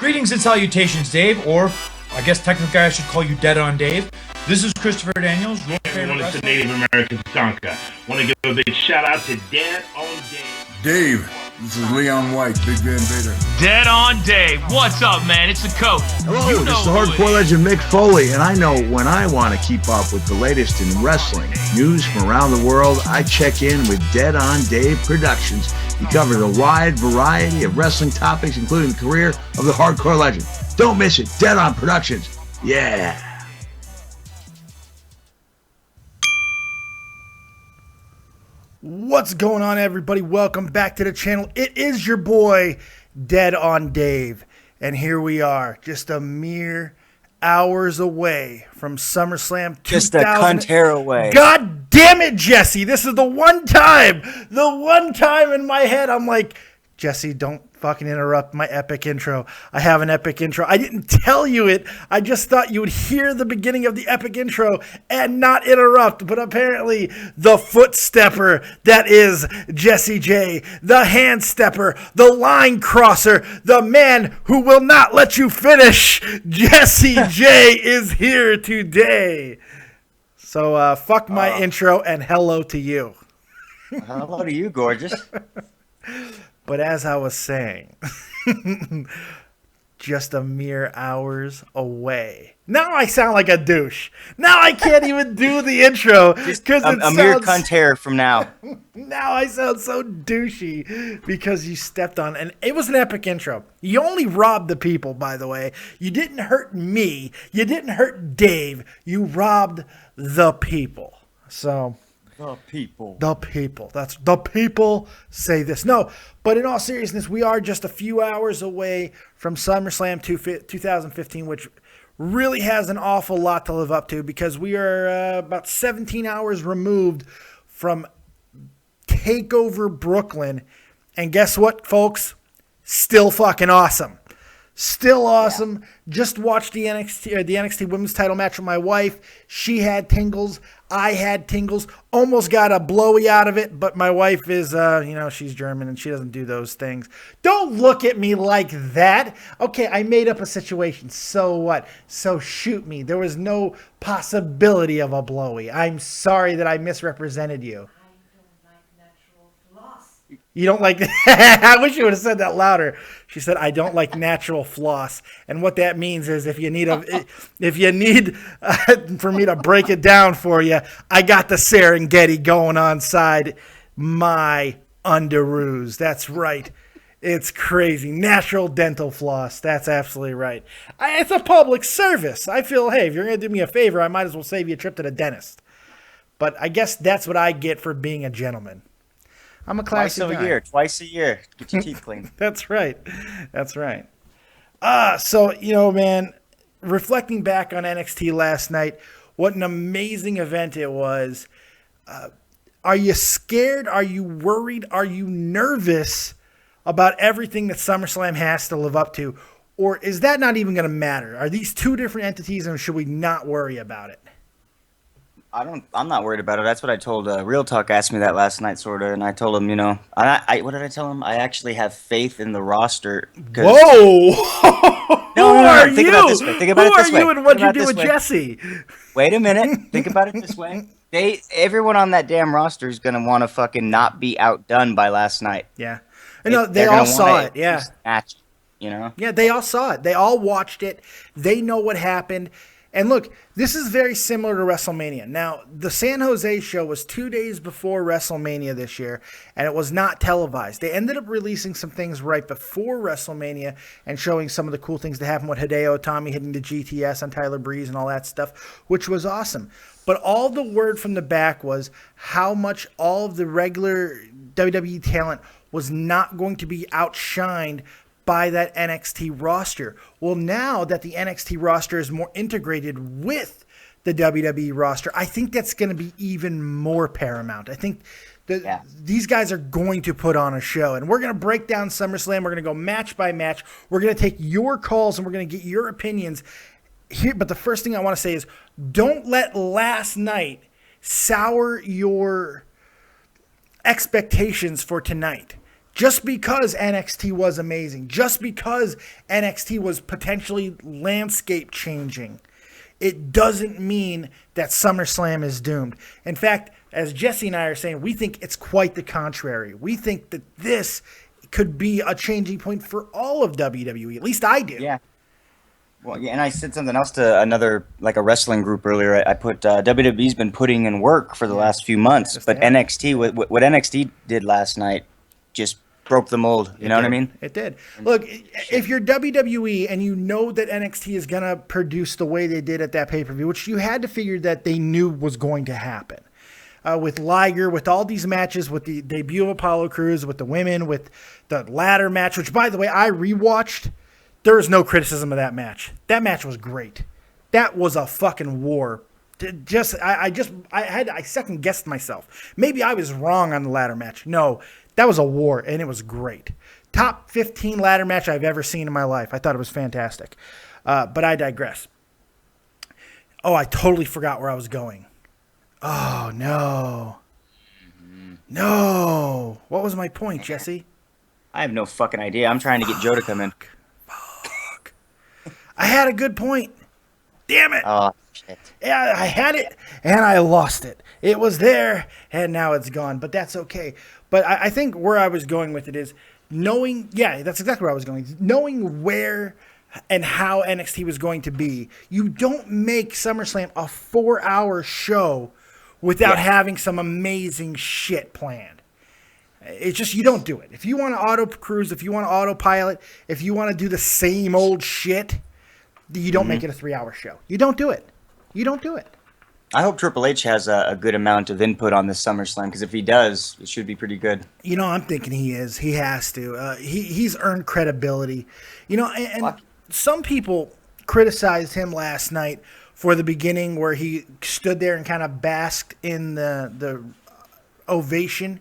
Greetings and salutations, Dave, or I guess technically I should call you Dead on Dave. This is Christopher Daniels, your favorite wrestler. It's the Native American Tonka. Want to give a big shout out to Dead on Dave. Dave, this is Leon White, Big Van Vader. Dead on Dave. What's up, man? It's the coach. Hello, this is the hardcore legend Mick Foley, and I know when I want to keep up with the latest in wrestling news from around the world, I check in with Dead on Dave Productions. He covers a wide variety of wrestling topics, including the career of the hardcore legend. Don't miss it. Dead on Productions. Yeah. What's going on, everybody? Welcome back to the channel. It is your boy, Dead on Dave. And here we are, just a mere hours away from SummerSlam 2000. Just a cunt hair away. God damn it, Jesse. This is the one time in my head I'm like, Jesse, don't fucking interrupt my epic intro. I have an epic intro. I didn't tell you it. I just thought you would hear the beginning of the epic intro and not interrupt. But apparently, the foot stepper that is Jesse J, the hand stepper, the line crosser, the man who will not let you finish, Jesse J is here today. So fuck my intro and hello to you. Hello to you, gorgeous. But as I was saying, just a mere hours away. Now I sound like a douche. Now I can't even do the intro because a mere cunt hair from now. Now I sound so douchey because you stepped on, and it was an epic intro. You only robbed the people, by the way. You didn't hurt me. You didn't hurt Dave. You robbed the people. So. The people. That's the people say this. No, but in all seriousness, we are just a few hours away from SummerSlam 2015, which really has an awful lot to live up to because we are about 17 hours removed from TakeOver Brooklyn. And guess what, folks? Still fucking awesome. Still awesome. Yeah. Just watched the NXT women's title match with my wife. She had tingles. I had tingles. Almost got a blowy out of it, but my wife is, she's German and she doesn't do those things. Don't look at me like that. Okay, I made up a situation. So what? So shoot me. There was no possibility of a blowy. I'm sorry that I misrepresented you. You don't like I wish you would have said that louder. She said, I don't like natural floss. And what that means is if you need for me to break it down for you, I got the Serengeti going on side my underoos. That's right. It's crazy. Natural dental floss. That's absolutely right. It's a public service. I feel, hey, if you're going to do me a favor, I might as well save you a trip to the dentist. But I guess that's what I get for being a gentleman. I'm a classy guy. Twice a year. Get your teeth cleaned. That's right. So, man, reflecting back on NXT last night, what an amazing event it was. Are you scared? Are you worried? Are you nervous about everything that SummerSlam has to live up to? Or is that not even going to matter? Are these two different entities, and should we not worry about it? I'm not worried about it. That's what I told Real Talk asked me that last night, sort of, and I told him, what did I tell him? I actually have faith in the roster. Whoa! No, think about it this way. Who are you and what you do with Jesse? Wait a minute. Think about it this way. Everyone on that damn roster is gonna want to fucking not be outdone by last night. Yeah, they all saw it. Yeah, match, Yeah, they all saw it. They all watched it. They know what happened. And look, this is very similar to WrestleMania. Now, the San Jose show was 2 days before WrestleMania this year, and it was not televised. They ended up releasing some things right before WrestleMania and showing some of the cool things that happened with Hideo Itami hitting the GTS on Tyler Breeze and all that stuff, which was awesome. But all the word from the back was how much all of the regular WWE talent was not going to be outshined by that NXT roster. Well, now that the NXT roster is more integrated with the WWE roster, I think that's going to be even more paramount. I think these guys are going to put on a show, and we're going to break down SummerSlam. We're going to go match by match. We're going to take your calls, and we're going to get your opinions here. But the first thing I want to say is don't let last night sour your expectations for tonight. Just because NXT was amazing, just because NXT was potentially landscape changing, it doesn't mean that SummerSlam is doomed. In fact, as Jesse and I are saying, we think it's quite the contrary. We think that this could be a changing point for all of WWE. At least I do. Yeah. Well, yeah, and I said something else to another, like a wrestling group earlier. I put WWE's been putting in work for the last few months, but NXT, what NXT did last night, just broke the mold. You know what I mean? It did. Look, if you're WWE and you know that NXT is going to produce the way they did at that pay-per-view, which you had to figure that they knew was going to happen, with Liger, with all these matches, with the debut of Apollo Crews, with the women, with the ladder match, which, by the way, I rewatched. There is no criticism of that match. That match was great. That was a fucking war. I second guessed myself. Maybe I was wrong on the ladder match. No, that was a war, and it was great. Top 15 ladder match I've ever seen in my life. I thought it was fantastic. But I digress. Oh, I totally forgot where I was going. Oh, no. No. What was my point, Jesse? I have no fucking idea. I'm trying to get Joe to come in. I had a good point. Damn it. Oh, shit. Yeah, I had it, and I lost it. It was there, and now it's gone. But that's okay. But I think where I was going with it is knowing, that's exactly where I was going. Knowing where and how NXT was going to be. You don't make SummerSlam a 4-hour show without having some amazing shit planned. It's just, you don't do it. If you want to auto cruise, if you want to autopilot, if you want to do the same old shit, you don't make it a 3-hour show. You don't do it. You don't do it. I hope Triple H has a good amount of input on this SummerSlam, because if he does, it should be pretty good. You know, I'm thinking he is. He has to. He's earned credibility. You know, and some people criticized him last night for the beginning where he stood there and kind of basked in the ovation.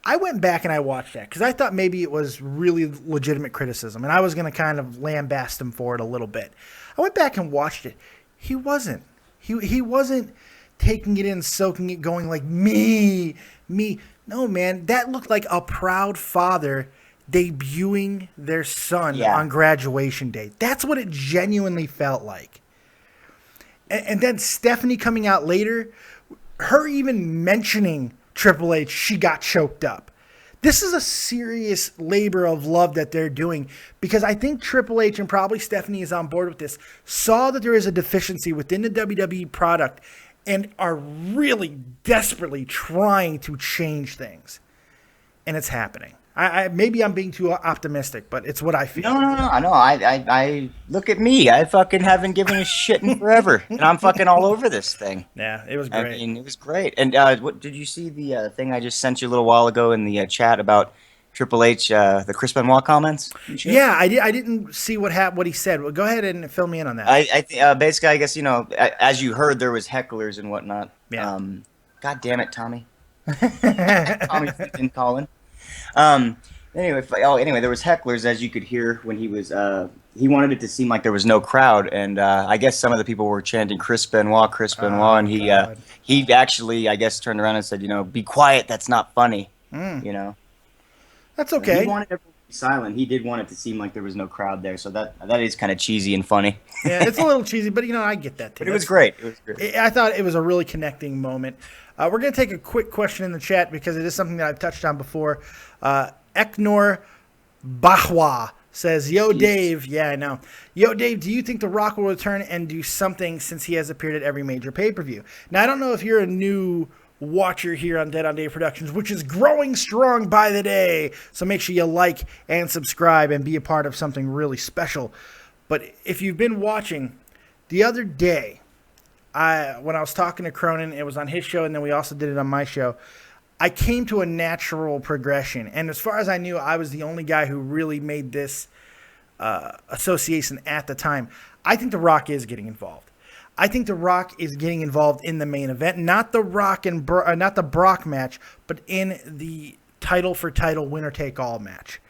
I went back and I watched that because I thought maybe it was really legitimate criticism, and I was going to kind of lambaste him for it a little bit. I went back and watched it. He wasn't. He wasn't taking it in, soaking it, going like, me. No, man, that looked like a proud father debuting their son on graduation day. That's what it genuinely felt like. And then Stephanie coming out later, her even mentioning Triple H, she got choked up. This is a serious labor of love that they're doing, because I think Triple H, and probably Stephanie is on board with this, saw that there is a deficiency within the WWE product and are really desperately trying to change things. And it's happening. Maybe I'm being too optimistic, but it's what I feel. No. I look at me. I fucking haven't given a shit in forever, and I'm fucking all over this thing. Yeah, it was great. I mean, it was great. And what did you see the thing I just sent you a little while ago in the chat about Triple H, the Chris Benoit comments? Yeah, I didn't see what he said. Well, go ahead and fill me in on that. Basically, I guess, as you heard, there was hecklers and whatnot. Yeah. God damn it, Tommy. Tommy freaking Colin. Anyway, there was hecklers, as you could hear when he was. He wanted it to seem like there was no crowd, and I guess some of the people were chanting Chris Benoit, and he actually, I guess, turned around and said, be quiet. That's not funny. That's okay. He wanted everyone to be silent. He did want it to seem like there was no crowd there, so that is kind of cheesy and funny. Yeah, it's a little cheesy, but I get that too. But it was great. It was great. I thought it was a really connecting moment. We're going to take a quick question in the chat because it is something that I've touched on before. Eknor Bahwa says, Yo, Dave. Yeah, I know. Yo, Dave, do you think The Rock will return and do something since he has appeared at every major pay-per-view? Now, I don't know if you're a new watcher here on Dead on Dave Productions, which is growing strong by the day. So make sure you like and subscribe and be a part of something really special. But if you've been watching, the other day, when I was talking to Cronin, it was on his show, and then we also did it on my show. I came to a natural progression, and as far as I knew, I was the only guy who really made this association at the time. I think The Rock is getting involved. I think The Rock is getting involved in the main event, not the not the Brock match, but in the title for title winner take all match.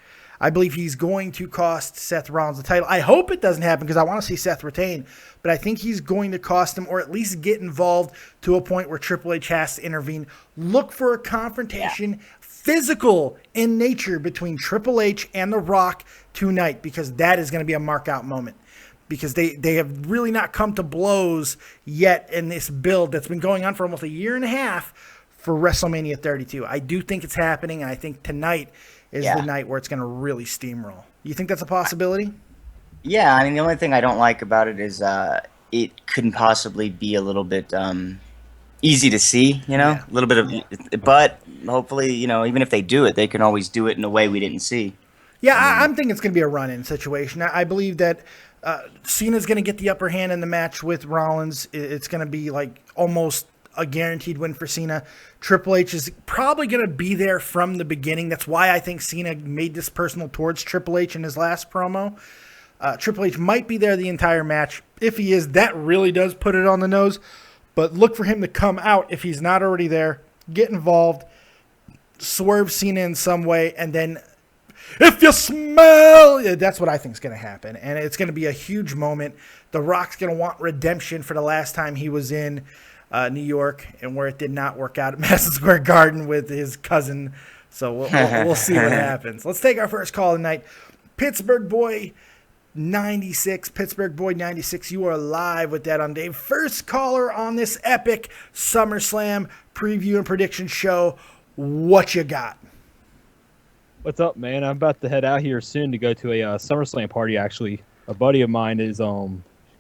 I believe he's going to cost Seth Rollins the title. I hope it doesn't happen because I want to see Seth retain, but I think he's going to cost him, or at least get involved to a point where Triple H has to intervene. Look for a confrontation physical in nature between Triple H and The Rock tonight, because that is going to be a mark-out moment. Because they have really not come to blows yet in this build that's been going on for almost a year and a half for WrestleMania 32. I do think it's happening, and I think tonight is the night where it's going to really steamroll. You think that's a possibility? Yeah, I mean, the only thing I don't like about it is it couldn't possibly be a little bit easy to see, a little bit of, but hopefully, even if they do it, they can always do it in a way we didn't see. Yeah, I'm thinking it's going to be a run-in situation. I believe that Cena's going to get the upper hand in the match with Rollins. It's going to be like almost a guaranteed win for Cena. Triple H is probably going to be there from the beginning. That's why I think Cena made this personal towards Triple H in his last promo. Triple H might be there the entire match. If he is, that really does put it on the nose. But look for him to come out if he's not already there, get involved, swerve Cena in some way, and then if you smell, that's what I think is going to happen. And it's going to be a huge moment. The Rock's going to want redemption for the last time he was in New York, and where it did not work out at Madison Square Garden with his cousin. So we'll see what happens. Let's take our first call tonight. Pittsburgh Boy 96, Pittsburgh Boy 96, you are live with Dead on Dave. First caller on this epic SummerSlam preview and prediction show. What you got? What's up, man? I'm about to head out here soon to go to a SummerSlam party, actually. A buddy of mine is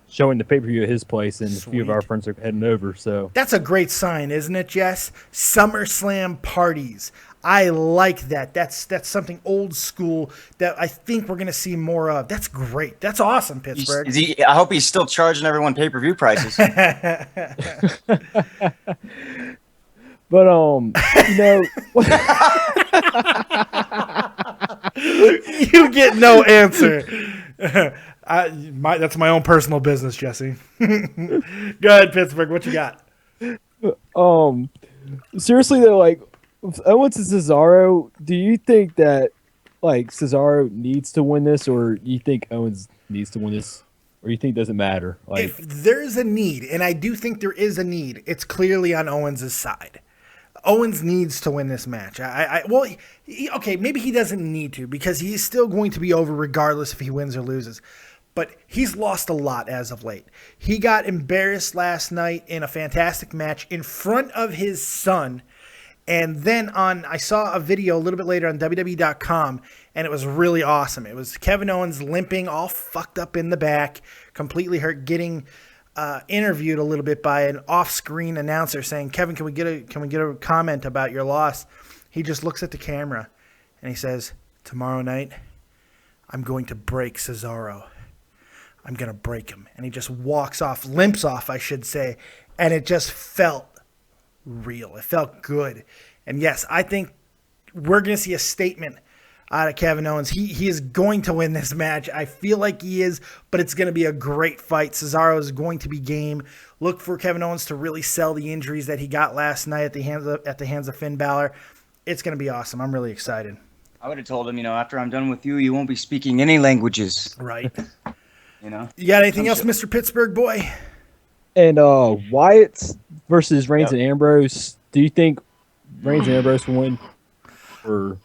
showing the pay-per-view at his place, and Sweet. A few of our friends are heading over. So That's a great sign, isn't it, Jess? SummerSlam parties. I like that. That's something old school that I think we're going to see more of. That's great. That's awesome, Pittsburgh. I hope he's still charging everyone pay-per-view prices. But You get no answer. That's my own personal business, Jesse. Go ahead, Pittsburgh. What you got? Seriously though, like with Owens and Cesaro, do you think that like Cesaro needs to win this, or you think Owens needs to win this, or you think it doesn't matter? Like, If there's a need, and I do think there is a need, it's clearly on Owens' side. Owens needs to win this match. Okay, maybe he doesn't need to, because he's still going to be over regardless if he wins or loses. But he's lost a lot as of late. He got embarrassed last night in a fantastic match in front of his son. And then I saw a video a little bit later on WWE.com, and it was really awesome. It was Kevin Owens limping, all fucked up in the back, completely hurt, getting interviewed a little bit by an off-screen announcer saying, "Kevin, can we get a comment about your loss?" He just looks at the camera and he says, "Tomorrow night, I'm going to break Cesaro. I'm going to break him." And he just limps off, I should say. And it just felt real. It felt good. And yes, I think we're going to see a statement out of Kevin Owens. He is going to win this match. I feel like he is, but it's going to be a great fight. Cesaro is going to be game. Look for Kevin Owens to really sell the injuries that he got last night at the hands of Finn Balor. It's going to be awesome. I'm really excited. I would have told him, after I'm done with you, you won't be speaking any languages. Right. You got anything else, Mr. Pittsburgh Boy? and Wyatt versus Reigns and Ambrose. Do you think Reigns and Ambrose will win, or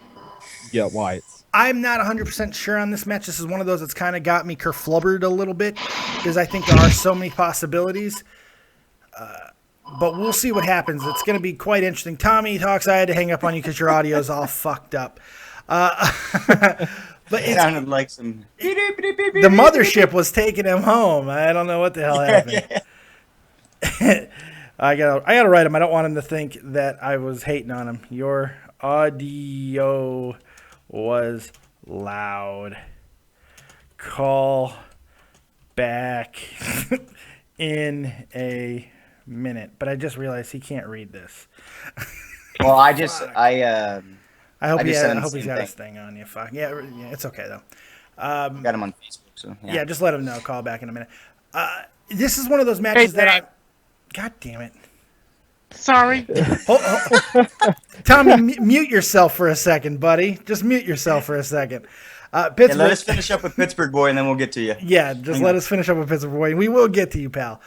Wyatt? I'm not 100% sure on this match. This is one of those that's kind of got me kerflubbered a little bit because I think there are so many possibilities. But we'll see what happens. It's going to be quite interesting. Tommy Talks, I had to hang up on you because your audio is all fucked up. But it sounded like some... The mothership was taking him home. I don't know what the hell happened. I gotta write him. I don't want him to think that I was hating on him. Your audio was loud. Call back in a minute. But I just realized he can't read this. Well, I hope he's got his thing on you. Fuck. Yeah, it's okay though. Got him on Facebook, so yeah, just let him know. Call back in a minute. This is one of those matches God damn it. Sorry. Tommy, mute yourself for a second, buddy. Just mute yourself for a second. Pittsburgh, let us finish up with Pittsburgh Boy, and then we'll get to you. Yeah, just let us finish up with Pittsburgh Boy, and we will get to you, pal.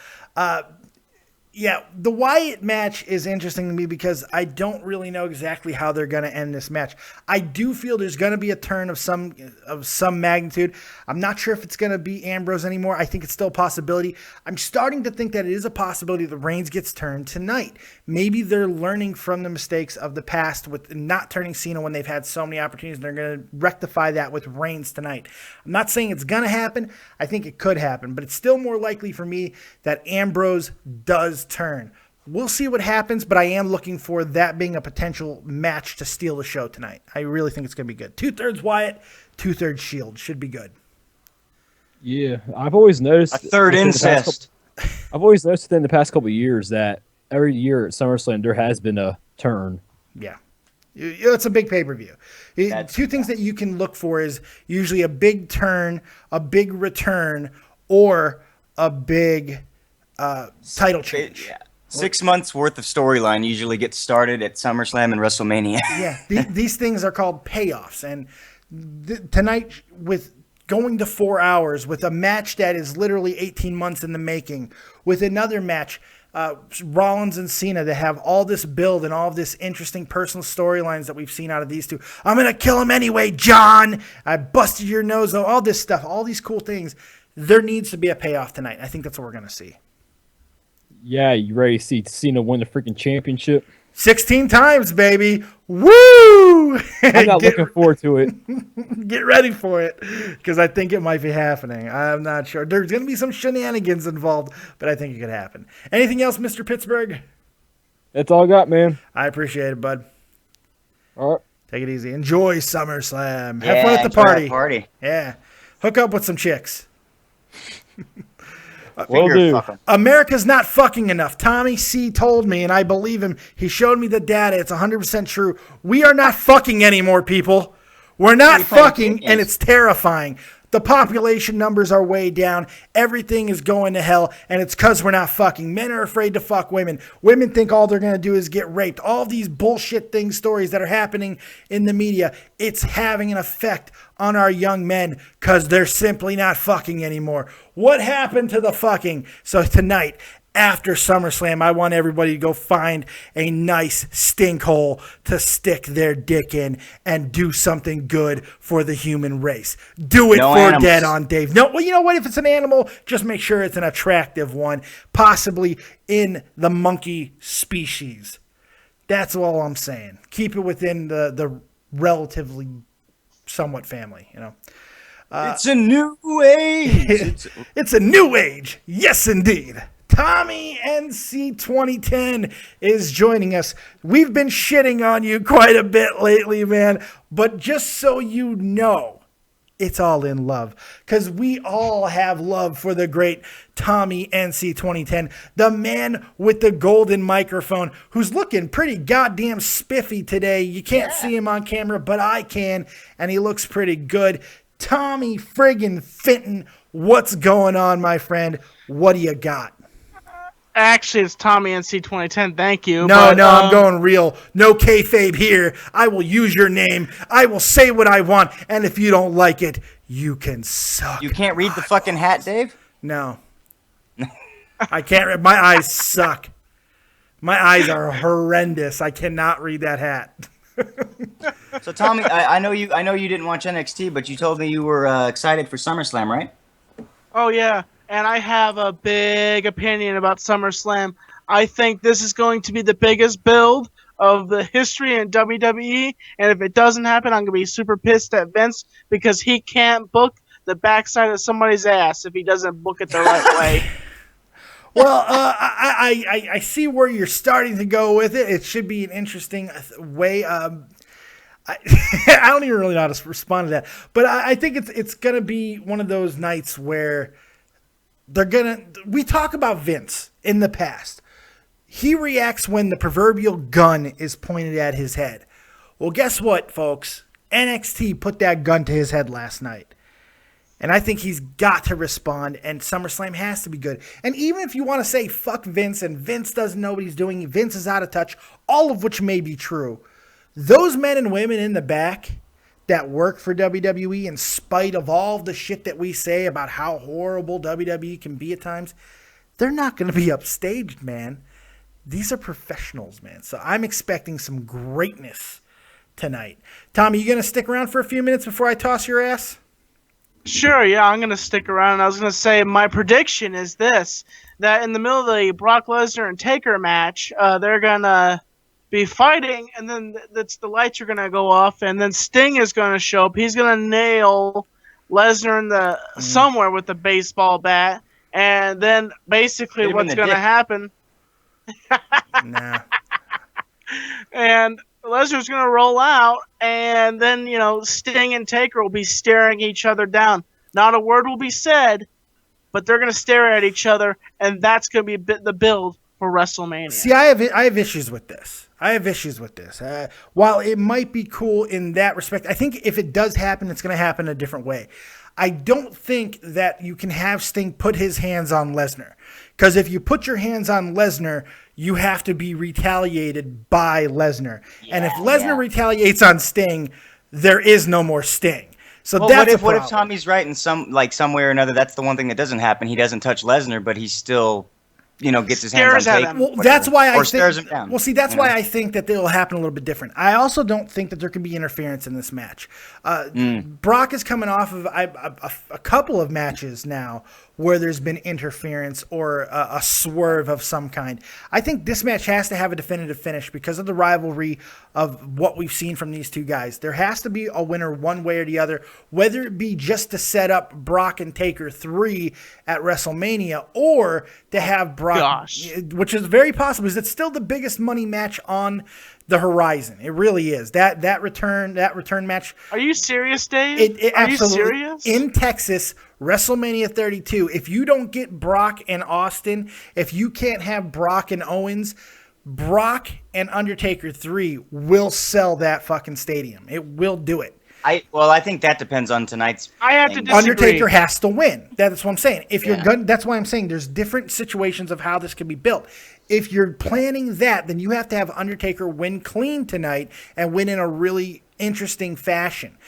Yeah, the Wyatt match is interesting to me because I don't really know exactly how they're going to end this match. I do feel there's going to be a turn of some magnitude. I'm not sure if it's going to be Ambrose anymore. I think it's still a possibility. I'm starting to think that it is a possibility that Reigns gets turned tonight. Maybe they're learning from the mistakes of the past with not turning Cena when they've had so many opportunities, and they're going to rectify that with Reigns tonight. I'm not saying it's going to happen. I think it could happen, but it's still more likely for me that Ambrose does turn. We'll see what happens, but I am looking for that being a potential match to steal the show tonight. I really think it's going to be good. 2/3 Wyatt, 2/3 Shield. Should be good. Yeah, I've always noticed A third incest. I've always noticed in the past couple of years that every year at SummerSlam there has been a turn. Yeah. It's a big pay-per-view. Two things that you can look for is usually a big turn, a big return, or a big title change. Yeah. 6 months worth of storyline usually gets started at SummerSlam and WrestleMania. Yeah, these things are called payoffs. And tonight, with going to 4 hours, with a match that is literally 18 months in the making, with another match, Rollins and Cena, that have all this build and all of this interesting personal storylines that we've seen out of these two. I'm going to kill him anyway, John. I busted your nose. All this stuff, all these cool things. There needs to be a payoff tonight. I think that's what we're going to see. Yeah, you ready to see Cena win the freaking championship? 16 times, baby. Woo! I'm not looking forward to it. Get ready for it, because I think it might be happening. I'm not sure. There's going to be some shenanigans involved, but I think it could happen. Anything else, Mr. Pittsburgh? That's all I got, man. I appreciate it, bud. All right. Take it easy. Enjoy SummerSlam. Have Yeah, fun at the enjoy that party. party. Yeah. Hook up with some chicks. Will do. Fuck 'em. America's not fucking enough. Tommy C told me, and I believe him. He showed me the data. It's 100% true. We are not fucking anymore, people. We're not fucking, and it's terrifying. The population numbers are way down. Everything is going to hell, and it's because we're not fucking. Men are afraid to fuck women. Women think all they're going to do is get raped. All these bullshit stories that are happening in the media, it's having an effect on our young men because they're simply not fucking anymore. What happened to the fucking? So tonight, after SummerSlam, I want everybody to go find a nice stink hole to stick their dick in and do something good for the human race. Do it No for animals. Dead on Dave. No, well, you know what? If it's an animal, just make sure it's an attractive one, possibly in the monkey species. That's all I'm saying. Keep it within the relatively somewhat family, you know. It's a new age. It's a new age. Yes, indeed. Tommy NC 2010 is joining us. We've been shitting on you quite a bit lately, man. But just so you know, it's all in love. Because we all have love for the great Tommy NC 2010. The man with the golden microphone who's looking pretty goddamn spiffy today. You can't see him on camera, but I can. And he looks pretty good. Tommy friggin' Fenton, what's going on, my friend? What do you got? Actually, it's Tommy NC 2010. Thank you. No, I'm going real. No kayfabe here. I will use your name. I will say what I want. And if you don't like it, you can suck. You can't read the fucking hat, Dave? No. I can't read. My eyes suck. My eyes are horrendous. I cannot read that hat. So, Tommy, I know you didn't watch NXT, but you told me you were excited for SummerSlam, right? Oh, yeah. And I have a big opinion about SummerSlam. I think this is going to be the biggest build of the history in WWE. And if it doesn't happen, I'm going to be super pissed at Vince because he can't book the backside of somebody's ass if he doesn't book it the right way. Well, I see where you're starting to go with it. It should be an interesting way. I don't even really know how to respond to that. But I think it's going to be one of those nights where we talk about Vince in the past. He reacts when the proverbial gun is pointed at his head. Well, guess what, folks? NXT put that gun to his head last night. And I think he's got to respond, and SummerSlam has to be good. And even if you want to say, fuck Vince, and Vince doesn't know what he's doing, Vince is out of touch, all of which may be true, those men and women in the back that work for WWE, in spite of all the shit that we say about how horrible WWE can be at times, they're not going to be upstaged, man. These are professionals, man. So I'm expecting some greatness tonight. Tommy, you going to stick around for a few minutes before I toss your ass? Sure, yeah, I'm going to stick around. I was going to say my prediction is this, that in the middle of the Brock Lesnar and Taker match, they're going to be fighting, and then the lights are going to go off, and then Sting is going to show up. He's going to nail Lesnar in the somewhere with the baseball bat, and then basically what's going to happen... Nah. And Lesnar's going to roll out, and then, Sting and Taker will be staring each other down. Not a word will be said, but they're going to stare at each other, and that's going to be the build for WrestleMania. See, I have issues with this. While it might be cool in that respect, I think if it does happen, it's going to happen a different way. I don't think that you can have Sting put his hands on Lesnar. Because if you put your hands on Lesnar, you have to be retaliated by Lesnar. And if Lesnar retaliates on Sting, there is no more Sting. So what if Tommy's right in some way or another? That's the one thing that doesn't happen. He doesn't touch Lesnar, but he still gets his hands on Taker. Well, that's why I think. Stares him down. Well, see, that's why I think that it'll happen a little bit different. I also don't think that there can be interference in this match. Brock is coming off of a couple of matches now where there's been interference or a swerve of some kind. I think this match has to have a definitive finish because of the rivalry of what we've seen from these two guys. There has to be a winner one way or the other, whether it be just to set up Brock and Taker 3 at WrestleMania or to have Brock, which is very possible because it's still the biggest money match on the horizon. It really is. That return match. Are you serious, Dave? Are you serious? In Texas, WrestleMania 32. If you don't get Brock and Austin, if you can't have Brock and Owens, Brock and Undertaker 3 will sell that fucking stadium. It will do it. I think that depends on tonight's. I have to disagree. Undertaker has to win. That's what I'm saying. If you're good, that's why I'm saying there's different situations of how this can be built. If you're planning that, then you have to have Undertaker win clean tonight and win in a really interesting fashion.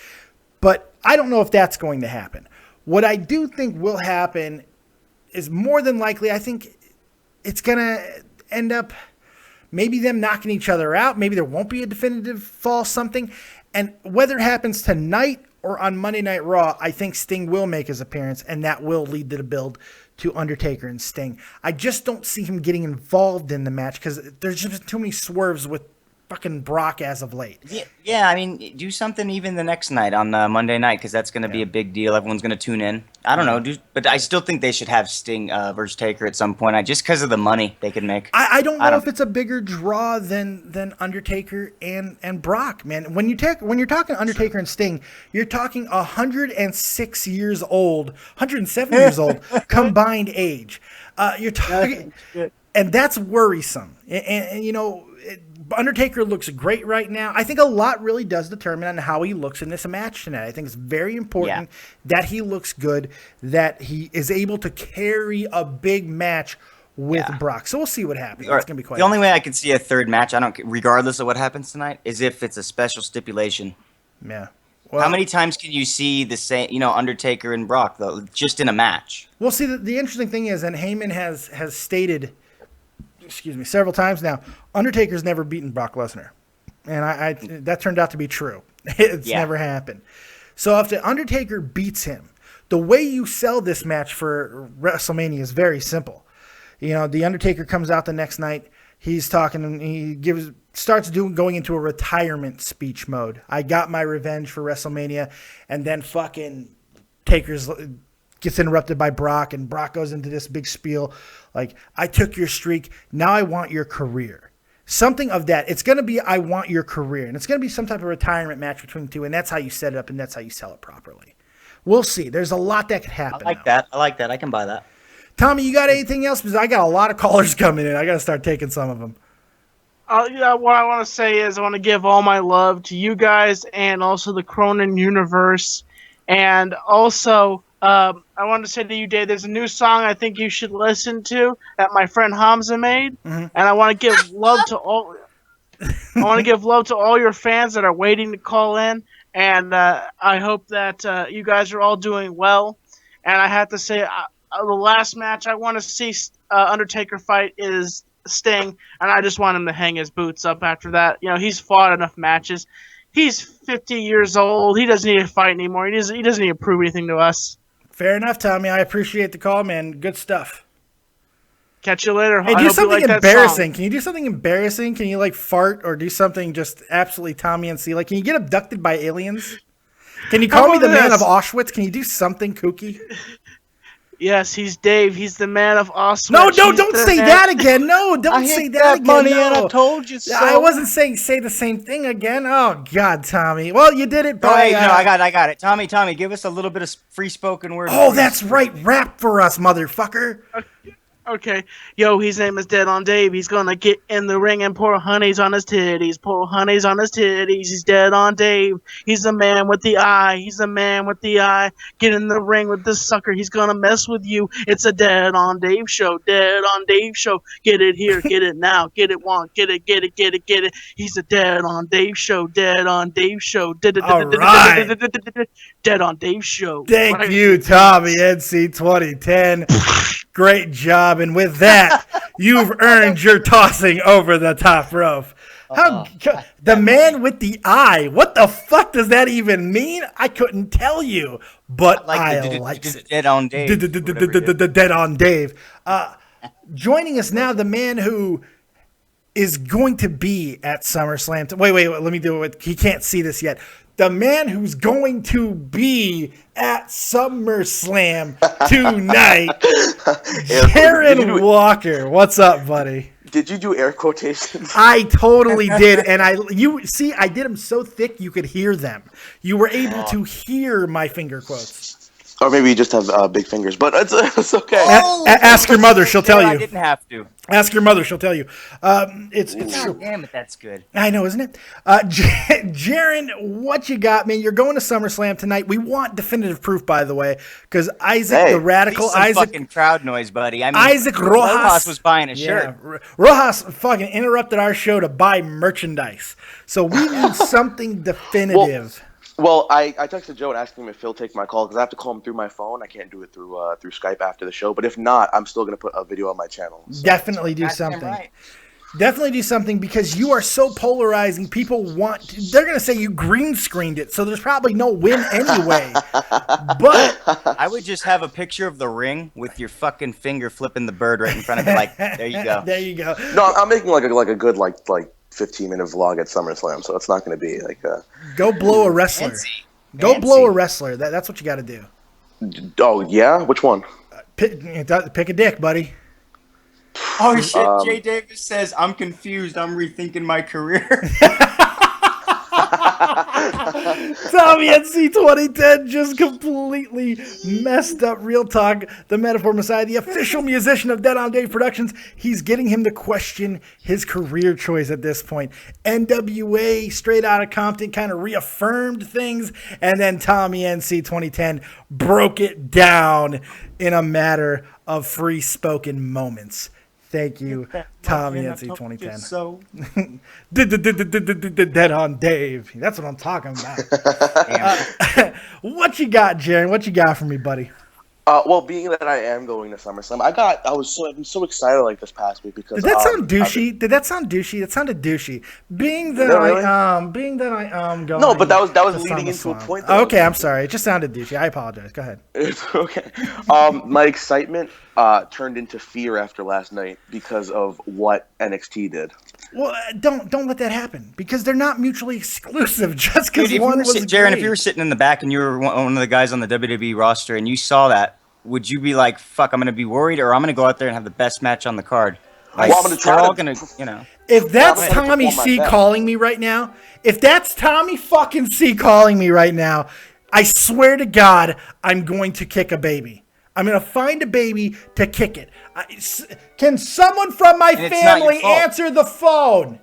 But I don't know if that's going to happen. What I do think will happen is more than likely, I think it's going to end up maybe them knocking each other out. Maybe there won't be a definitive fall, something. And whether it happens tonight or on Monday Night Raw, I think Sting will make his appearance, and that will lead to the build to Undertaker and Sting. I just don't see him getting involved in the match because there's just too many swerves with fucking Brock as of late. Yeah, I mean, do something even the next night on Monday night because that's going to be a big deal. Everyone's going to tune in. I don't know, but I still think they should have Sting versus Taker at some point, just because of the money they could make. I don't know if it's a bigger draw than Undertaker and Brock, man. When you're talking Undertaker and Sting, you're talking 106 years old, 107 years old combined age. You're talking, and that's worrisome. And Undertaker looks great right now. I think a lot really does determine on how he looks in this match tonight. I think it's very important that he looks good, that he is able to carry a big match with Brock. So we'll see what happens. It's gonna be quite. The only way I could see a third match, regardless of what happens tonight, is if it's a special stipulation. Yeah. Well, how many times can you see the same, Undertaker and Brock though, just in a match? Well, see, the interesting thing is, and Heyman has stated, several times now, Undertaker's never beaten Brock Lesnar. And I that turned out to be true. It's never happened. So if the Undertaker beats him, the way you sell this match for WrestleMania is very simple. The Undertaker comes out the next night, he's talking, and he going into a retirement speech mode. I got my revenge for WrestleMania, and then fucking Taker's gets interrupted by Brock, and Brock goes into this big spiel like, I took your streak, now I want your career. Something of that. It's going to be, I want your career. And it's going to be some type of retirement match between the two, and that's how you set it up, and that's how you sell it properly. We'll see. There's a lot that could happen. I like that. I can buy that. Tommy, you got anything else? Because I got a lot of callers coming in. I got to start taking some of them. What I want to say is I want to give all my love to you guys and also the Cronin universe. And also, I wanted to say to you, Dave, there's a new song I think you should listen to that my friend Hamza made, and I want to give love to all. I want to give love to all your fans that are waiting to call in, and I hope that you guys are all doing well. And I have to say, the last match I want to see Undertaker fight is Sting, and I just want him to hang his boots up after that. You know, he's fought enough matches. He's 50 years old. He doesn't need to fight anymore. He doesn't need to prove anything to us. Fair enough, Tommy. I appreciate the call, man. Good stuff. Catch you later. Hey, I do hope something you like embarrassing. That Can you do something embarrassing? Can you like fart or do something just absolutely Tommy and C? Like, can you get abducted by aliens? Can you call me the man of Auschwitz? Can you do something kooky? Yes, he's Dave. He's the man of Auschwitz. No, don't say that again. No, don't say that again. Money, no. and I told you so. I wasn't saying say the same thing again. Oh God, Tommy. Well, you did it. By, no, I got it. Tommy, give us a little bit of free spoken word. Oh, that's right. Rap for us, motherfucker. Okay. Yo, his name is Dead on Dave. He's gonna get in the ring and pour honeys on his titties. Pour honeys on his titties. He's Dead on Dave. He's the man with the eye. He's the man with the eye. Get in the ring with this sucker. He's gonna mess with you. It's a Dead on Dave show. Dead on Dave show. Get it here. Get it now. Get it one. Get it. Get it. Get it. Get it. He's a Dead on Dave show. Dead on Dave show. Dead on Dave show. Thank you, Tommy. NC 2010. Great job. And with that, you've earned your tossing over the top rope. The man with the eye. What the fuck does that even mean? I couldn't tell you, but I like it. Dead on Dave. Dead on Dave. Joining us now, the man who is going to be at SummerSlam. Wait, let me do it. He can't see this yet. The man who's going to be at SummerSlam tonight, Jaron Walker. What's up, buddy? Did you do air quotations? I totally did, and I did them so thick you could hear them. You were able to hear my finger quotes. Or maybe you just have big fingers, but it's okay. Ask your mother; she'll tell you. I didn't have to. Ask your mother; she'll tell you. It's God damn it, that's good. I know, isn't it? Jaron, what you got, man? You're going to SummerSlam tonight. We want definitive proof, by the way, because Isaac the Radical, fucking crowd noise, buddy. I mean, Isaac Rojas was buying a shirt. Rojas fucking interrupted our show to buy merchandise, so we need something definitive. Well, I texted Joe and asked him if he'll take my call because I have to call him through my phone. I can't do it through Skype after the show. But if not, I'm still going to put a video on my channel. So. Definitely do something. Right. Definitely do something because you are so polarizing. People they're going to say you green screened it, so there's probably no win anyway. But I would just have a picture of the ring with your fucking finger flipping the bird right in front of it. Like, there you go. There you go. No, I'm making like a good 15-minute vlog at SummerSlam, so it's not going to be like go blow a wrestler. Go blow a wrestler. That's what you got to do. Oh yeah, which one? Pick a dick, buddy. Oh shit! Jay Davis says I'm confused. I'm rethinking my career. Tommy NC 2010 just completely messed up Real Talk, the Metaphor Messiah, the official musician of Dead on Dave Productions. He's getting him to question his career choice at this point. NWA, Straight Outta Compton, kind of reaffirmed things, and then Tommy NC 2010 broke it down in a matter of free spoken moments. Thank you, Tommy NC 2010. So Dead on Dave. That's what I'm talking about. What you got, Jaron? What you got for me, buddy? Well, being that I am going to SummerSlam, I'm so excited like this past week because did that sound douchey? That sounded douchey. Being that I am going. No, but that was leading into a point. Okay, I'm sorry. It just sounded douchey. I apologize. Go ahead. It's okay. My excitement turned into fear after last night because of what NXT did. Well, don't let that happen because they're not mutually exclusive. Just because one was Jaron, if you were sitting in the back and you were one of the guys on the WWE roster and you saw that, would you be like, "Fuck, I'm going to be worried," or I'm going to go out there and have the best match on the card? Like, well, I'm going to try. They're all going to, you know. If that's Tommy C calling me right now, if that's Tommy fucking C calling me right now, I swear to God, I'm going to kick a baby. I'm going to find a baby to kick it. Can someone from my family answer the phone?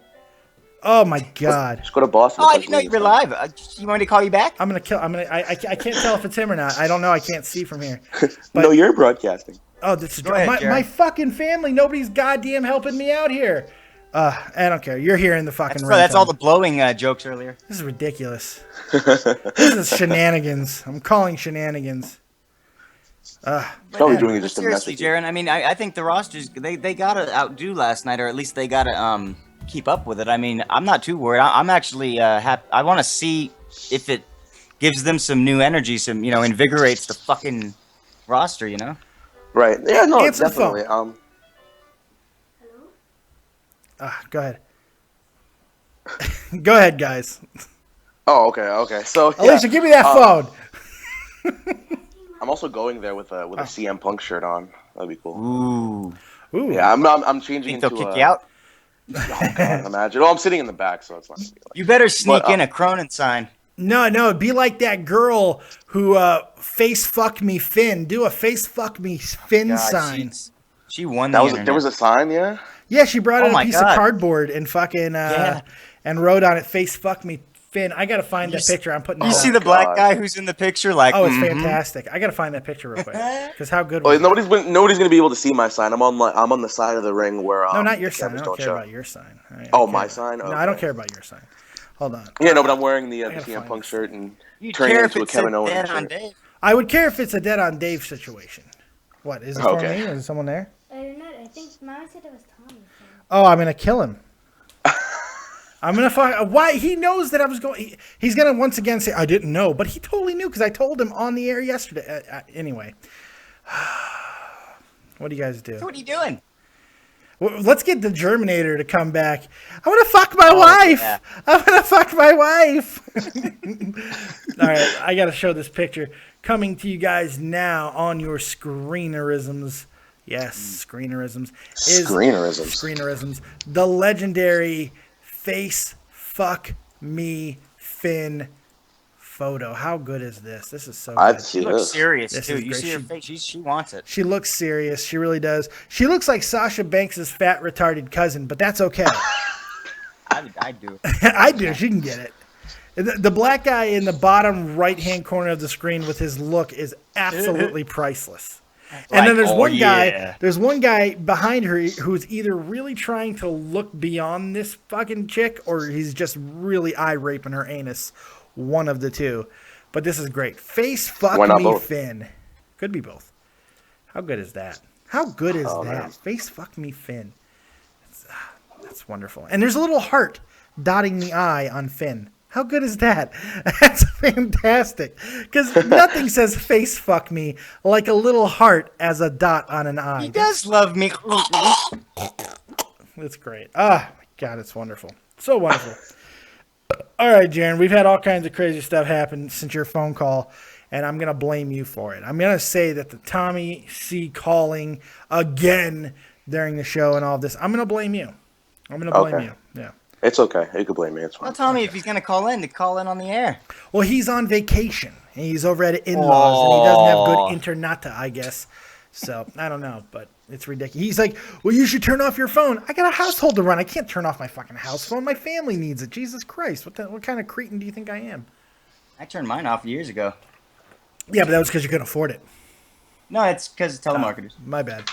Oh my God! Just go to Boston. Oh, I didn't know you were live. You want me to call you back? I'm gonna kill. I can't tell if it's him or not. I don't know. I can't see from here. But, no, you're broadcasting. Oh, this is my fucking family. Nobody's goddamn helping me out here. I don't care. You're here in the fucking room. That's all the blowing jokes earlier. This is ridiculous. This is shenanigans. I'm calling shenanigans. Probably doing it just to mess seriously, with you. Jaron. I mean, I think the rosters they gotta outdo last night, or at least they gotta keep up with it. I mean, I'm not too worried. I'm actually happy. I want to see if it gives them some new energy, some invigorates the fucking roster. Right. Yeah. No. Answer the phone. Definitely. Go ahead. Go ahead, guys. Oh. Okay. So. Yeah, Alicia, give me that phone. I'm also going there with a CM Punk shirt on. That'd be cool. Ooh. Yeah. I'm changing Think into. they'll kick you out? Oh God, imagine. Well, I'm sitting in the back, so it's not. You better sneak in a Cronin sign. No, be like that girl who face fuck me Finn. Do a face fuck me Finn God, sign. She won That the was internet. there was a sign, yeah. Yeah, she brought in Oh a my piece of God. cardboard and fucking and wrote on it face fuck me Finn. I gotta find that picture. I'm putting. You see the black guy who's in the picture? Like, Oh, it's fantastic. I gotta find that picture real quick. Because how good was Well, it? nobody's gonna be able to see my sign. I'm on the side of the ring where. No, not your the sign. I cameras don't care show. about your sign. My sign. No, Okay. I don't care about your sign. Hold on. Yeah, no, but I'm wearing the gotta CM find Punk this. shirt and You turning care into if a it's Kevin a Owens dead on shirt. Dave? I would care if it's a dead on Dave situation. What is it for Okay. me? Is someone there? I don't know. I think Mama said it was Tommy. Oh, I'm gonna kill him. I'm gonna fuck. Why? He knows that I was going. He's gonna once again say I didn't know, but he totally knew because I told him on the air yesterday. Anyway, what do you guys do? So what are you doing? Well, let's get the Germinator to come back. I want to fuck my wife. Yeah. I want to fuck my wife. All right, I got to show this picture coming to you guys now on your screenerisms. Yes, screenerisms. Screenerisms. The legendary face fuck me Finn photo. How good is this? This is so good. She looks serious This too. is You great. see her face. She wants it. She looks serious. She really does. She looks like Sasha Banks' fat, retarded cousin, but that's okay. I do. I do. She can get it. The black guy in the bottom right-hand corner of the screen with his look is absolutely priceless. And then there's one guy. There's one guy behind her who's either really trying to look beyond this fucking chick, or he's just really eye raping her anus. One of the two. But this is great. Face fuck me both? Finn. Could be both. How good is that? How good is that? Man. Face fuck me Finn. That's wonderful. And there's a little heart dotting the I on Finn. How good is that? That's fantastic. Because nothing says face fuck me like a little heart as a dot on an I. He does love me. That's great. Ah, my God, it's wonderful. So wonderful. All right, Jaron, we've had all kinds of crazy stuff happen since your phone call, and I'm going to blame you for it. I'm going to say that the Tommy C calling again during the show and all this, I'm going to blame you. I'm going to blame you. Yeah. It's okay. You can blame me. It's fine. Well, Tommy, if he's gonna call in, to call in on the air. Well, he's on vacation. He's over at in-laws, and he doesn't have good internata, I guess. So, I don't know, but it's ridiculous. He's like, well, you should turn off your phone. I got a household to run. I can't turn off my fucking house phone. My family needs it. Jesus Christ. What kind of cretin do you think I am? I turned mine off years ago. Yeah, but that was because you couldn't afford it. No, it's because of telemarketers. My bad.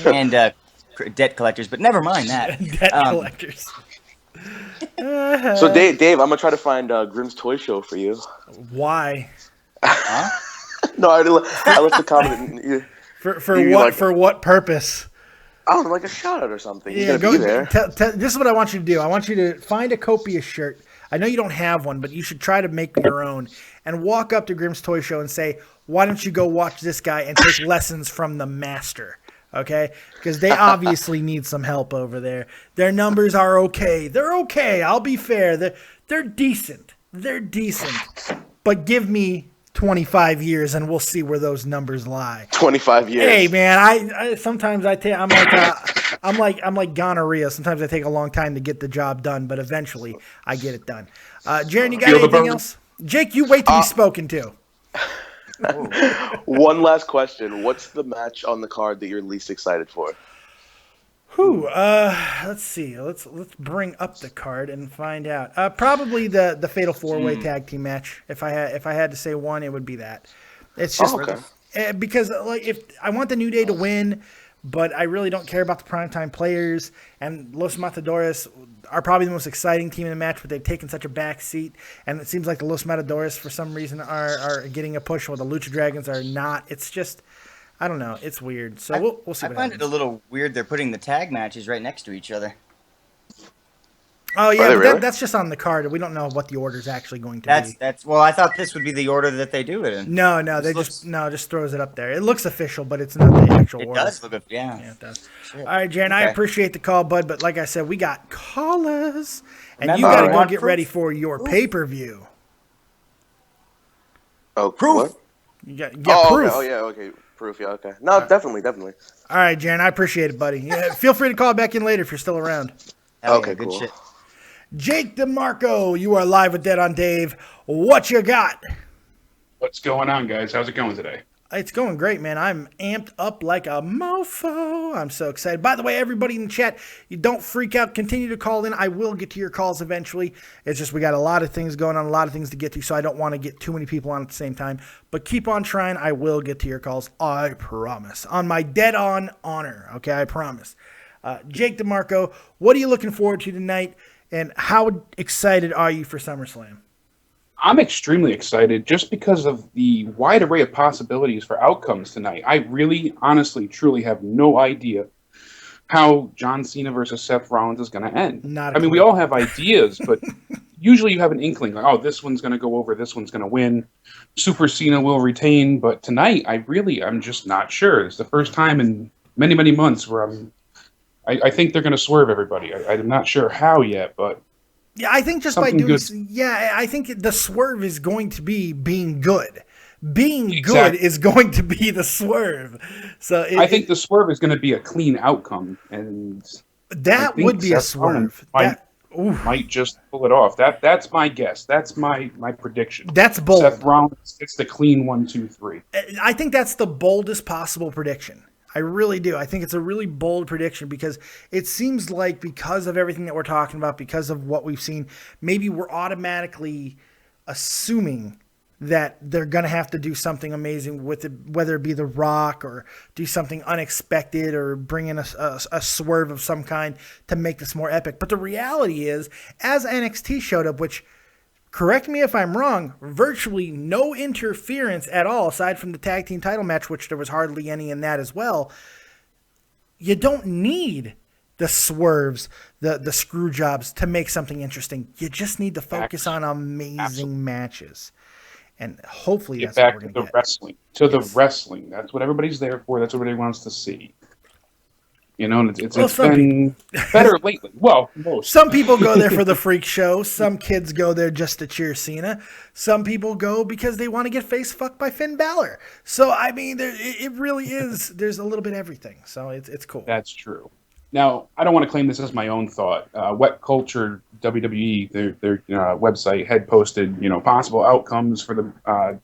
And debt collectors, but never mind that. Debt collectors. So, Dave, I'm gonna try to find Grimm's Toy Show for you. Why? Huh? No, I left the comment. For what? For what purpose? I don't know, like a shout out or something. Yeah, You're gonna be there. This is what I want you to do. I want you to find a copious shirt. I know you don't have one, but you should try to make your own and walk up to Grimm's Toy Show and say, "Why don't you go watch this guy and take lessons from the master?" Okay? Because they obviously need some help over there. Their numbers are okay. They're okay. I'll be fair. They're decent. They're decent. But give me 25 years and we'll see where those numbers lie. 25 years. Hey man, I sometimes I'm like gonorrhea. Sometimes I take a long time to get the job done, but eventually I get it done. Jaron, you got anything else? Jake, you wait to be spoken to. One last question. What's the match on the card that you're least excited for? Let's see. Let's bring up the card and find out. Probably the Fatal 4-Way Tag Team match. If I had to say one, it would be that. It's just because like if I want the New Day to win, but I really don't care about the primetime players. And Los Matadores are probably the most exciting team in the match, but they've taken such a back seat. And it seems like the Los Matadores, for some reason, are getting a push, while the Lucha Dragons are not. It's just, I don't know. It's weird. So we'll see I what find happens. it a little weird they're putting the tag matches right next to each other. Oh yeah, they but really? that's just on the card. We don't know what the order is actually going to be. That's well, I thought this would be the order that they do it in. No, just throws it up there. It looks official, but it's not the actual It order. does look, yeah. Yeah, it does. Shit. All right, Jaren, I Okay. appreciate the call, bud, but like I said, we got callers, and Remember, you got to I go want get proof. ready for your pay-per-view. Oh, Proof. What? You got Okay. proof. Oh yeah. Okay. Proof. Yeah. Okay. No, definitely. All right, Jaren, I appreciate it, buddy. Yeah, feel free to call back in later if you're still around. Hell Okay, yeah, good cool. shit. Jake DeMarco, you are live with Dead on Dave. What you got? What's going on, guys? How's it going today? It's going great, man. I'm amped up like a mofo. I'm so excited. By the way, everybody in the chat, you don't freak out. Continue to call in. I will get to your calls eventually. It's just we got a lot of things going on, a lot of things to get to, so I don't want to get too many people on at the same time. But keep on trying. I will get to your calls. I promise. On my dead on honor. Okay, I promise. Jake DeMarco, what are you looking forward to tonight, and how excited are you for SummerSlam? I'm extremely excited just because of the wide array of possibilities for outcomes tonight. I really, honestly, truly have no idea how John Cena versus Seth Rollins is going to end. I mean, we all have ideas, but usually you have an inkling, like, oh, this one's going to go over, this one's going to win. Super Cena will retain, but tonight, I'm just not sure. It's the first time in many, many months where I think they're going to swerve everybody. I'm not sure how yet, but Yeah, I think just something by doing, good. yeah, I think the swerve is going to be being good. Being Exactly. good is going to be the swerve. So I think the swerve is going to be a clean outcome, and that I think would be a Seth Rollins swerve. might just pull it off. That's my guess. That's my prediction. That's bold. Seth Rollins gets the clean 1, 2, 3. I think that's the boldest possible prediction. I really do. I think it's a really bold prediction because it seems like because of everything that we're talking about, because of what we've seen, maybe we're automatically assuming that they're going to have to do something amazing with it, whether it be The Rock or do something unexpected or bring in a swerve of some kind to make this more epic. But the reality is, as NXT showed up, which, correct me if I'm wrong, virtually no interference at all, aside from the tag team title match, which there was hardly any in that as well. You don't need the swerves, the screw jobs to make something interesting. You just need to focus on amazing matches. And hopefully Get that's what back we're to going the to get. wrestling. The wrestling. That's what everybody's there for. That's what everybody wants to see. You know, and it's some been better lately. Well, most. Some people go there for the freak show. Some kids go there just to cheer Cena. Some people go because they want to get face fucked by Finn Balor. So, I mean, it really is. There's a little bit of everything. So, it's cool. That's true. Now, I don't want to claim this as my own thought. Wet Culture WWE, their website, had posted, possible outcomes for the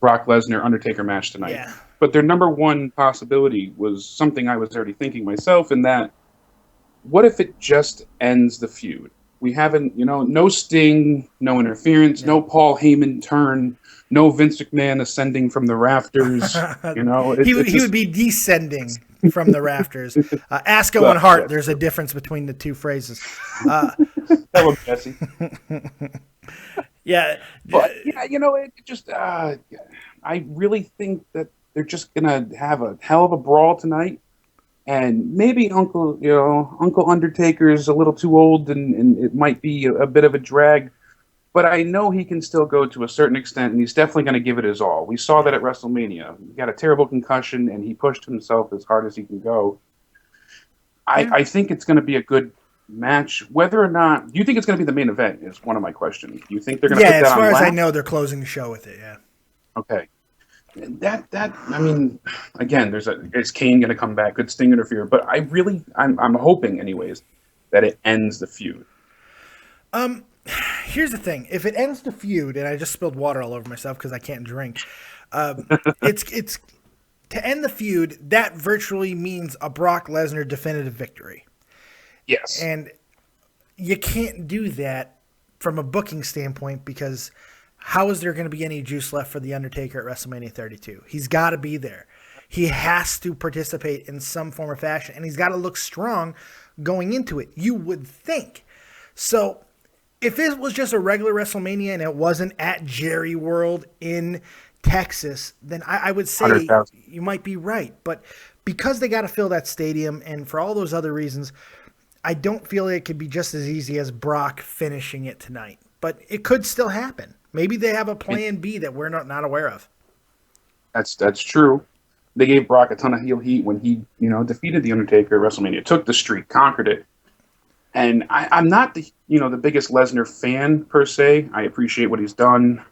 Brock Lesnar Undertaker match tonight. Yeah. But their number one possibility was something I was already thinking myself, in that, what if it just ends the feud? We haven't, no Sting, no interference, no Paul Heyman turn, no Vince McMahon ascending from the rafters. He would be descending from the rafters. Ask Owen Well, Hart. yes. There's a difference between the two phrases. Hello, Jesse. Yeah. But, it just, I really think that they're just going to have a hell of a brawl tonight. And maybe Uncle Undertaker is a little too old and it might be a bit of a drag. But I know he can still go to a certain extent, and he's definitely going to give it his all. We saw that at WrestleMania. He got a terrible concussion, and he pushed himself as hard as he can go. I think it's going to be a good match. Whether or not... Do you think it's going to be the main event is one of my questions. Do you think they're going to put that on as far as I last? know, they're closing the show with it, yeah. Okay. I mean, again, is Kane going to come back? Could Sting interfere? But I'm hoping, anyways, that it ends the feud. Here's the thing. If it ends the feud, and I just spilled water all over myself because I can't drink, it's to end the feud, that virtually means a Brock Lesnar definitive victory. Yes. And you can't do that from a booking standpoint because how is there going to be any juice left for The Undertaker at WrestleMania 32? He's got to be there. He has to participate in some form or fashion, and he's got to look strong going into it, you would think. So if it was just a regular WrestleMania and it wasn't at Jerry World in Texas, then I would say 100,000. you might be right. But because they got to fill that stadium and for all those other reasons, I don't feel it could be just as easy as Brock finishing it tonight. But it could still happen. Maybe they have a plan B that we're not aware of. That's true. They gave Brock a ton of heel heat when he, defeated The Undertaker at WrestleMania, took the streak, conquered it. And I'm not the biggest Lesnar fan per se. I appreciate what he's done.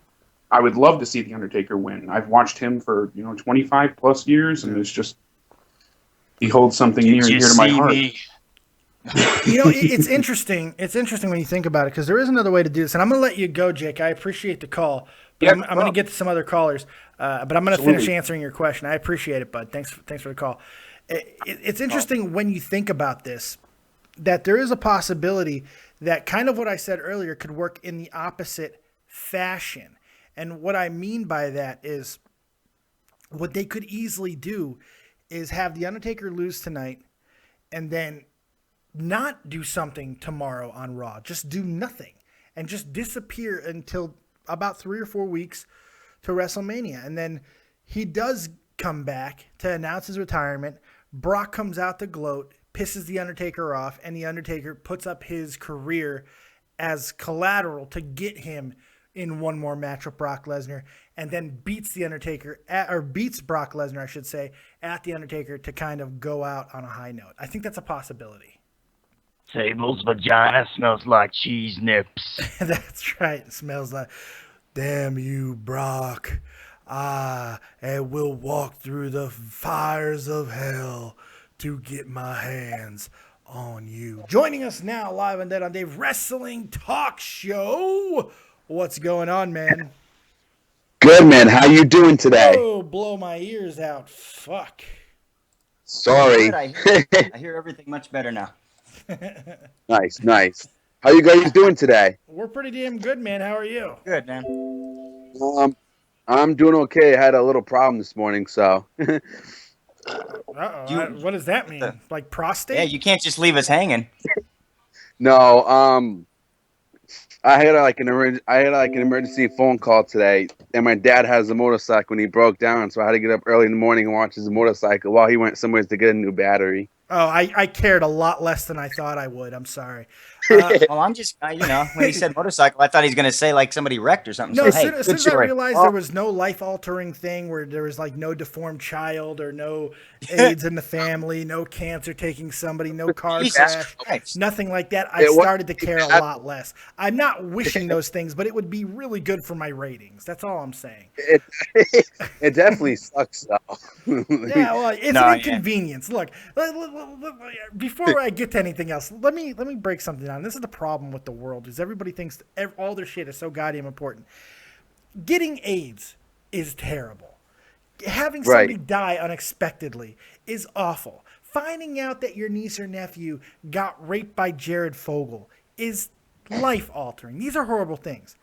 I would love to see The Undertaker win. I've watched him for 25 plus years, and it's just he holds something near and dear to my heart. It's interesting. It's interesting when you think about it because there is another way to do this. And I'm going to let you go, Jake. I appreciate the call. But I'm going to get to some other callers. But I'm going to finish answering your question. I appreciate it, bud. Thanks for the call. It's interesting when you think about this, that there is a possibility that kind of what I said earlier could work in the opposite fashion. And what I mean by that is what they could easily do is have The Undertaker lose tonight and then not do something tomorrow on Raw. Just do nothing and just disappear until about 3 or 4 weeks to WrestleMania. And then he does come back to announce his retirement. Brock comes out to gloat, pisses The Undertaker off, and The Undertaker puts up his career as collateral to get him in one more match with Brock Lesnar, and then beats The Undertaker, beats Brock Lesnar, I should say, at The Undertaker to kind of go out on a high note. I think that's a possibility. Sable's vagina smells like cheese nips. That's right. It smells like, damn you, Brock. And we'll walk through the fires of hell to get my hands on you. Joining us now live on Dead on Dave Wrestling Talk Show. What's going on, man? Good, man. How you doing today? Oh, blow my ears out. Fuck. Sorry. I hear everything much better now. Nice. How you guys doing today? We're pretty damn good, man. How are you? Good, man. I'm doing okay. I had a little problem this morning, so. Uh-oh. What does that mean? Like prostate? Yeah, you can't just leave us hanging. No, I had an emergency phone call today, and my dad has a motorcycle and he broke down, so I had to get up early in the morning and watch his motorcycle while he went somewhere to get a new battery. Oh, I cared a lot less than I thought I would. I'm sorry. Well, I'm just, when he said motorcycle, I thought he was going to say like somebody wrecked or something. No, So, as soon as I realized there was no life-altering thing where there was like no deformed child or no AIDS in the family, no cancer taking somebody, no car crash, nothing like that, I started to care a lot less. I'm not wishing those things, but it would be really good for my ratings. That's all I'm saying. It definitely sucks, though. Yeah, well, it's an inconvenience. Look, before I get to anything else, let me break something down. This is the problem with the world is everybody thinks all their shit is so goddamn important. Getting AIDS is terrible. Having somebody die unexpectedly is awful. Finding out that your niece or nephew got raped by Jared Fogle is life-altering. These are horrible things.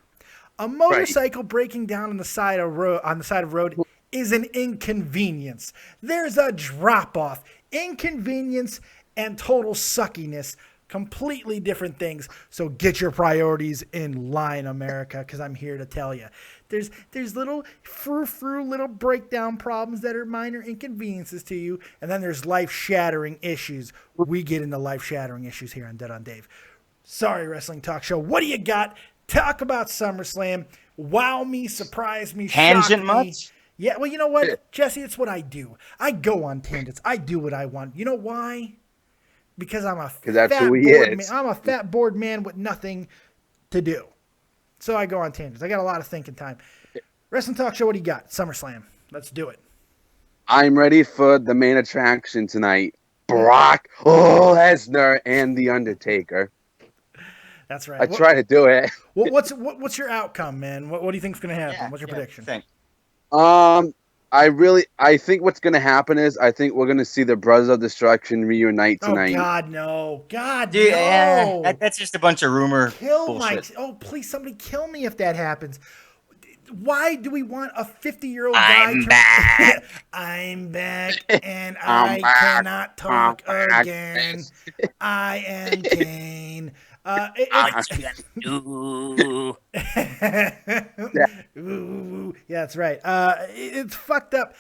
A motorcycle breaking down on the side of road is an inconvenience. There's a drop-off. Inconvenience and total suckiness, completely different things. So get your priorities in line, America, because I'm here to tell you. There's little frou-frou little breakdown problems that are minor inconveniences to you, and then there's life-shattering issues. We get into life-shattering issues here on Dead on Dave. Sorry, Wrestling Talk Show. What do you got? Talk about SummerSlam. Wow me, surprise me, Tangent shock much? me. Yeah, well, you know what, Jesse? It's what I do. I go on tangents. I do what I want. You know why? Because I'm a fat bored man with nothing to do. So I go on tangents. I got a lot of thinking time. Wrestling Talk Show, what do you got? SummerSlam. Let's do it. I'm ready for the main attraction tonight. Brock Lesnar and The Undertaker. That's right. I try to do it. What's your outcome, man? What do you think's going to happen? What's your prediction? I think what's going to happen is I think we're going to see the Brothers of Destruction reunite tonight. Oh, God, no. God, Dude, no. That's just a bunch of rumor bullshit. Oh, please, somebody kill me if that happens. why do we want a 50-year-old guy? I'm back. I'm back, and I'm I back. cannot talk I'm back. again. I am Kane. What you gonna do? Ooh, yeah, that's right. It's fucked up.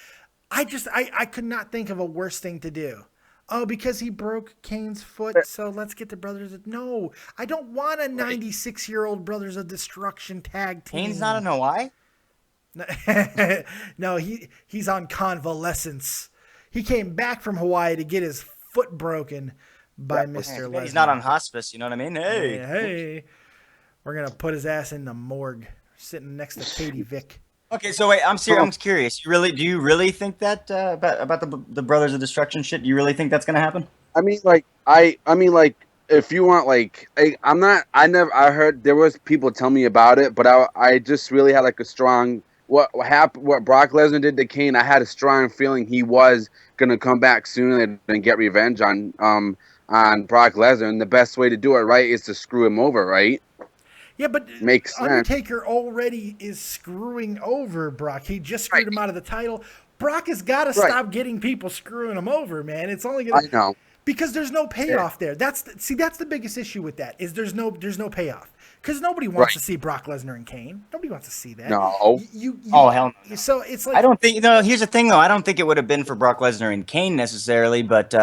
I could not think of a worse thing to do. Oh, because he broke Kane's foot, so let's get the Brothers of... No, I don't want a 96-year-old Brothers of Destruction tag team. Kane's not in Hawaii? No, he's on convalescence. He came back from Hawaii to get his foot broken by Mr. Lesnar. He's not on hospice, you know what I mean? Hey. Hey. We're going to put his ass in the morgue, sitting next to Katie Vick. Okay, so wait, I'm curious. Do you really think that about the Brothers of Destruction shit? Do you really think that's gonna happen? I mean, if you want, I heard there was people tell me about it, but I just really had like a strong what Brock Lesnar did to Kane. I had a strong feeling he was gonna come back soon and get revenge on Brock Lesnar, and the best way to do it, right, is to screw him over, right? Yeah, but Makes sense. Undertaker already is screwing over Brock. He just screwed him out of the title. Brock has got to stop getting people screwing him over, man. It's only gonna... I know. Because there's no payoff there. That's the biggest issue with that, is there's no payoff. Because nobody wants to see Brock Lesnar and Kane. Nobody wants to see that. No. Oh, hell no. So it's like... I don't think... here's the thing, though. I don't think it would have been for Brock Lesnar and Kane necessarily, but...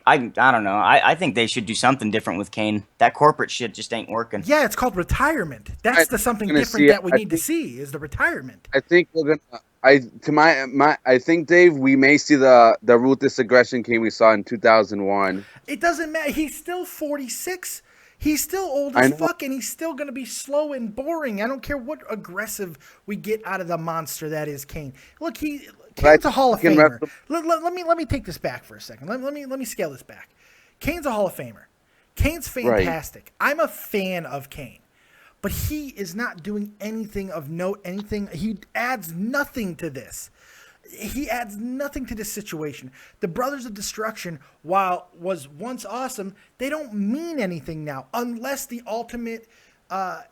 I don't know. I think they should do something different with Kane. That corporate shit just ain't working. Yeah, it's called retirement. That's the something different that we need to see, is the retirement. I think we're gonna. I think, Dave, we may see the ruthless aggression Kane we saw in 2001. It doesn't matter. He's still 46. He's still old as fuck, and he's still going to be slow and boring. I don't care what aggressive we get out of the monster that is Kane. Look, Kane's a Hall of Famer. Let me take this back for a second. Let me scale this back. Kane's a Hall of Famer. Kane's fantastic. Right. I'm a fan of Kane. But he is not doing anything of note, he adds nothing to this. He adds nothing to this situation. The Brothers of Destruction, while was once awesome, they don't mean anything now, unless the ultimate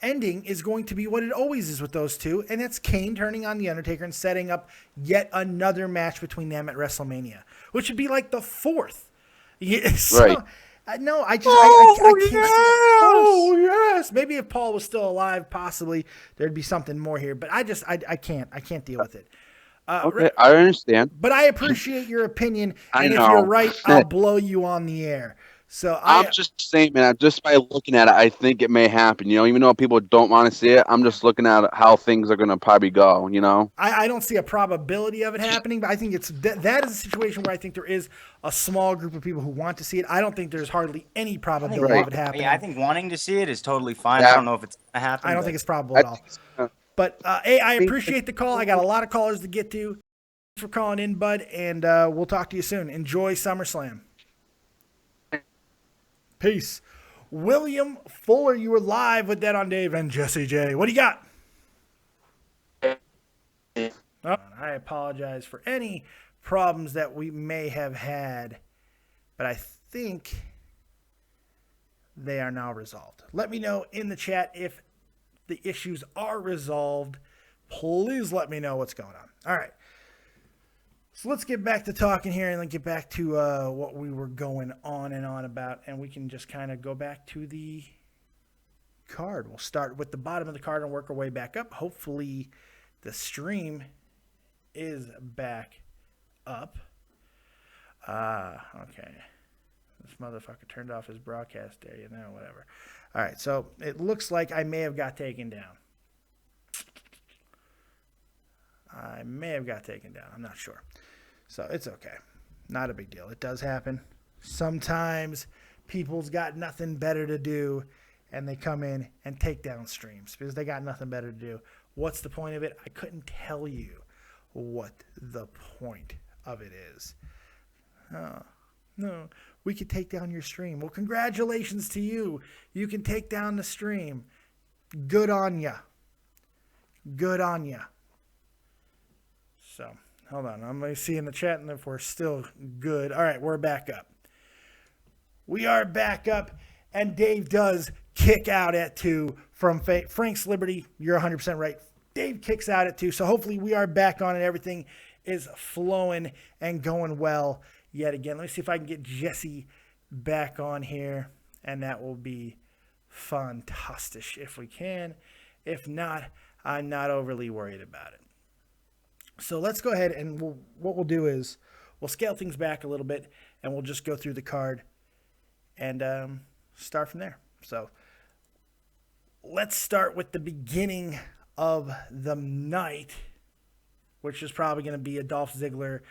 ending is going to be what it always is with those two, and that's Kane turning on The Undertaker and setting up yet another match between them at WrestleMania, which would be like the fourth. Yeah, so, right. No, I can't see it. Oh, yes. Maybe if Paul was still alive, possibly there'd be something more here, but I can't deal with it. Okay, I understand. But I appreciate your opinion, and know. if you're right, I'll blow you on the air. So I'm just saying, man, just by looking at it, I think it may happen. Even though people don't want to see it, I'm just looking at how things are going to probably go, I don't see a probability of it happening, but I think that is a situation where I think there is a small group of people who want to see it. I don't think there's hardly any probability of it happening. Yeah, I think wanting to see it is totally fine. Yeah. I don't know if it's going to happen. I don't think it's probable at all. But, hey, I appreciate the call. I got a lot of callers to get to. Thanks for calling in, bud, and we'll talk to you soon. Enjoy SummerSlam. Peace. William Fuller, you were live with Dead on Dave and Jesse J. What do you got? Oh, I apologize for any problems that we may have had, but I think they are now resolved. Let me know in the chat if the issues are resolved. Please let me know what's going on. All right. So let's get back to talking here and then get back to what we were going on and on about, and we can just kind of go back to the card. We'll start with the bottom of the card and work our way back up. Hopefully the stream is back up. Okay. This motherfucker turned off his broadcast area now, whatever. All right, so it looks like I may have got taken down. I'm not sure. So it's okay. Not a big deal. It does happen. Sometimes people's got nothing better to do and they come in and take down streams because they got nothing better to do. What's the point of it? I couldn't tell you what the point of it is. Oh, no, we could take down your stream. Well, congratulations to you. You can take down the stream. Good on ya. Good on ya. So, hold on. I'm going to see in the chat and if we're still good. All right, we're back up. We are back up, and Dave does kick out at 2 from Frank's Liberty. You're 100% right. Dave kicks out at 2, so hopefully we are back on and everything is flowing and going well yet again. Let me see if I can get Jesse back on here, and that will be fantastic if we can. If not, I'm not overly worried about it. So let's go ahead and what we'll do is we'll scale things back a little bit, and we'll just go through the card and start from there. So let's start with the beginning of the night, which is probably going to be a Dolph Ziggler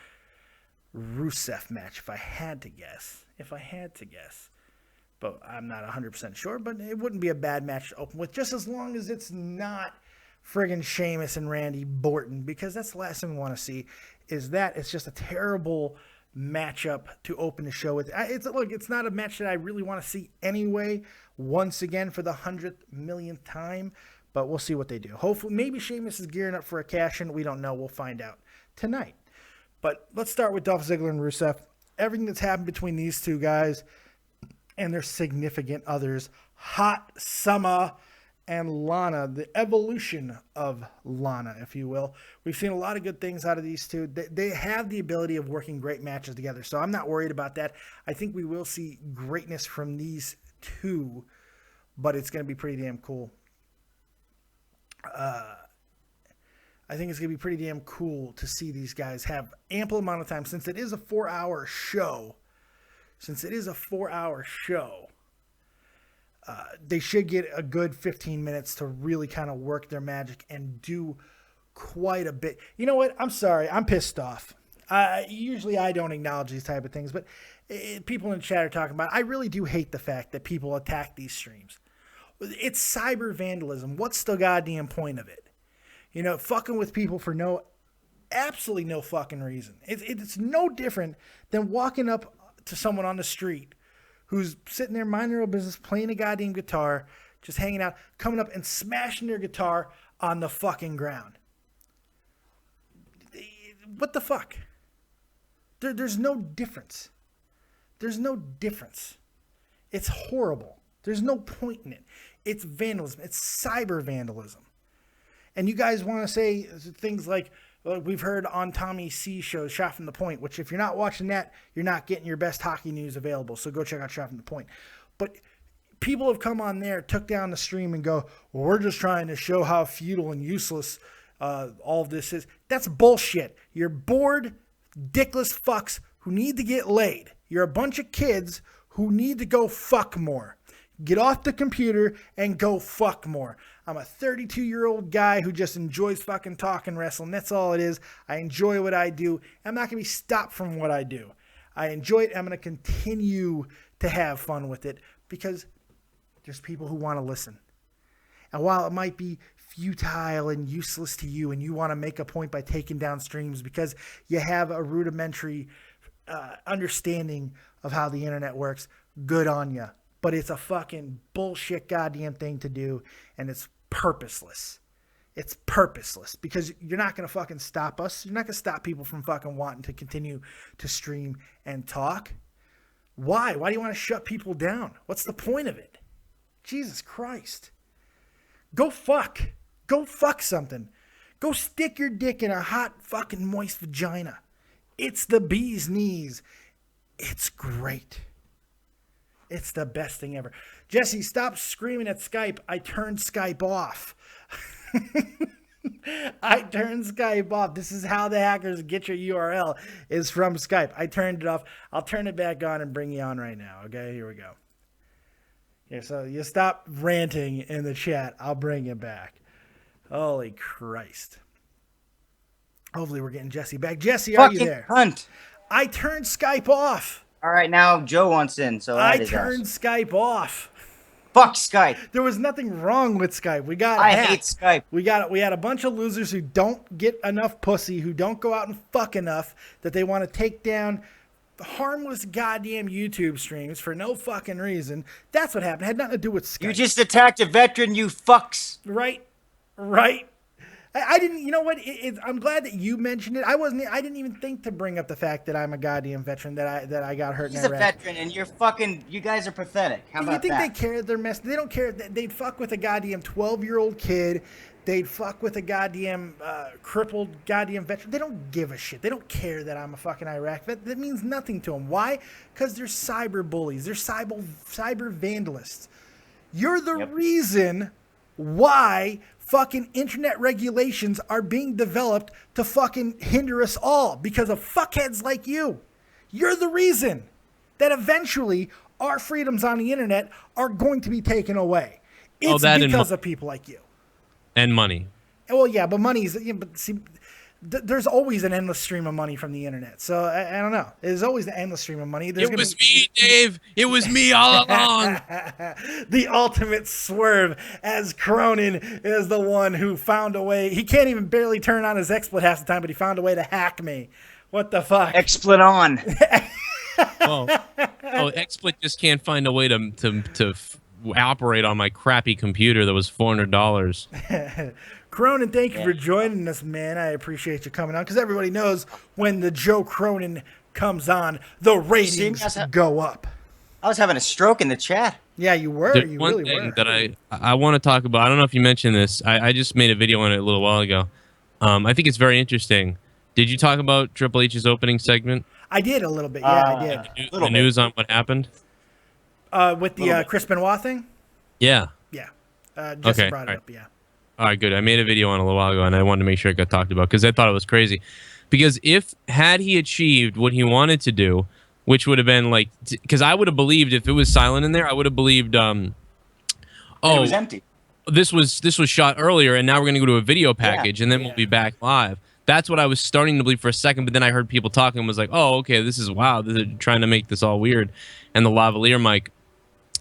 Rusev match, if I had to guess. But I'm not 100% sure, but it wouldn't be a bad match to open with, just as long as it's not friggin' Sheamus and Randy Orton, because that's the last thing we want to see, is that it's just a terrible matchup to open the show with. It's not a match that I really want to see anyway, once again for the 100th millionth time, but we'll see what they do. Hopefully, maybe Sheamus is gearing up for a cash-in. We don't know. We'll find out tonight. But let's start with Dolph Ziggler and Rusev. Everything that's happened between these two guys and their significant others, Hot Summer and Lana, the evolution of Lana, if you will. We've seen a lot of good things out of these two. They have the ability of working great matches together, so I'm not worried about that. I think we will see greatness from these two, but it's going to be pretty damn cool. I think it's going to be pretty damn cool to see these guys have ample amount of time, since it is a 4-hour show. They should get a good 15 minutes to really kind of work their magic and do quite a bit. You know what? I'm sorry. I'm pissed off. Usually I don't acknowledge these type of things, but people in the chat are talking about it. I really do hate the fact that people attack these streams. It's cyber vandalism. What's the goddamn point of it? You know, fucking with people for absolutely no fucking reason. It's no different than walking up to someone on the street who's sitting there minding their own business, playing a goddamn guitar, just hanging out, coming up and smashing their guitar on the fucking ground. What the fuck? There's no difference. It's horrible. There's no point in it. It's vandalism. It's cyber vandalism. And you guys want to say things like, we've heard on Tommy C's show, Shot from the Point, which if you're not watching that, you're not getting your best hockey news available. So go check out Shot from the Point. But people have come on there, took down the stream and go, well, we're just trying to show how futile and useless all of this is. That's bullshit. You're bored, dickless fucks who need to get laid. You're a bunch of kids who need to go fuck more. Get off the computer and go fuck more. I'm a 32-year-old guy who just enjoys fucking talking wrestling. That's all it is. I enjoy what I do. I'm not going to be stopped from what I do. I enjoy it. I'm going to continue to have fun with it because there's people who want to listen. And while it might be futile and useless to you and you want to make a point by taking down streams because you have a rudimentary understanding of how the internet works, good on you. But it's a fucking bullshit goddamn thing to do, and it's purposeless. It's purposeless because you're not going to fucking stop us. You're not going to stop people from fucking wanting to continue to stream and talk. Why? Why do you want to shut people down? What's the point of it? Jesus Christ. Go fuck. Go fuck something. Go stick your dick in a hot fucking moist vagina. It's the bee's knees. It's great. It's the best thing ever. Jesse, stop screaming at Skype. I turned Skype off. I turned Skype off. This is how the hackers get your URL is from Skype. I turned it off. I'll turn it back on and bring you on right now. Okay, here we go. Here, so you stop ranting in the chat. I'll bring you back. Holy Christ. Hopefully we're getting Jesse back. Jesse, are you there? Hunt. I turned Skype off. All right, now Joe wants in, so I turned Skype off. Fuck Skype. There was nothing wrong with Skype. We got I hacked. hate Skype. We had a bunch of losers who don't get enough pussy, who don't go out and fuck enough, that they want to take down harmless goddamn YouTube streams for no fucking reason. That's what happened. It had nothing to do with Skype. You just attacked a veteran, you fucks. Right. I didn't. You know what? I'm glad that you mentioned it. I didn't even think to bring up the fact that I'm a goddamn veteran. That I got hurt He's in a Iraq. veteran, and you guys are pathetic. How about You think that? they care? They're mess. They don't care. They'd fuck with a goddamn 12-year-old kid. They'd fuck with a goddamn crippled goddamn veteran. They don't give a shit. They don't care that I'm a fucking Iraq vet. That means nothing to them. Why? Because they're cyber bullies. They're cyber vandalists. You're the reason why fucking internet regulations are being developed to fucking hinder us all because of fuckheads like you. You're the reason that eventually our freedoms on the internet are going to be taken away. It's because of people like you. And money. Well, yeah, but money's. Yeah, but see, there's always an endless stream of money from the internet. So I don't know. There's always an endless stream of money. It was me, Dave. It was me all along. The ultimate swerve, as Cronin is the one who found a way. He can't even barely turn on his XSplit half the time, but he found a way to hack me. What the fuck? XSplit on. XSplit just can't find a way to operate on my crappy computer that was $400. Cronin, thank you for joining us, man. I appreciate you coming on because everybody knows when the Joe Cronin comes on, the ratings go up. I was having a stroke in the chat. Yeah, you were. There's you one really thing were. that I want to talk about. I don't know if you mentioned this. I just made a video on it a little while ago. I think it's very interesting. Did you talk about Triple H's opening segment? I did a little bit. Yeah, I did. The news on what happened? With the Chris Benoit thing? Yeah. Yeah. Jesse brought it right. up, yeah. All right, good. I made a video on it a little while ago, and I wanted to make sure it got talked about because I thought it was crazy. Because had he achieved what he wanted to do, which would have been like, because I would have believed if it was silent in there, I would have believed, it was empty. This was shot earlier, and now we're going to go to a video package, and then we'll be back live. That's what I was starting to believe for a second, but then I heard people talking and was like, oh, okay, this is, wow, they're trying to make this all weird. And the lavalier mic.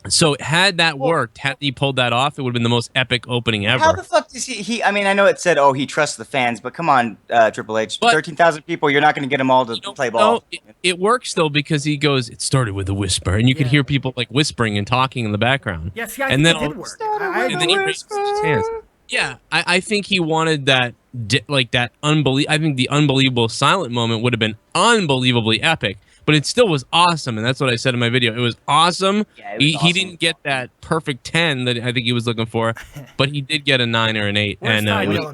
So had that worked, had he pulled that off, it would have been the most epic opening ever. How the fuck does he I mean, I know it said, oh, he trusts the fans, but come on, Triple H. 13,000 people, you're not going to get them all to play ball. No, it works, though, because he goes, it started with a whisper, and you could hear people like whispering and talking in the background. Yes, yeah, and then it did work. And then he raises his hands. Yeah, I think he wanted that, that I think the unbelievable silent moment would have been unbelievably epic. But it still was awesome, and that's what I said in my video. It was awesome. Yeah, it was he didn't get that perfect 10 that I think he was looking for, but he did get a 9 or an 8. And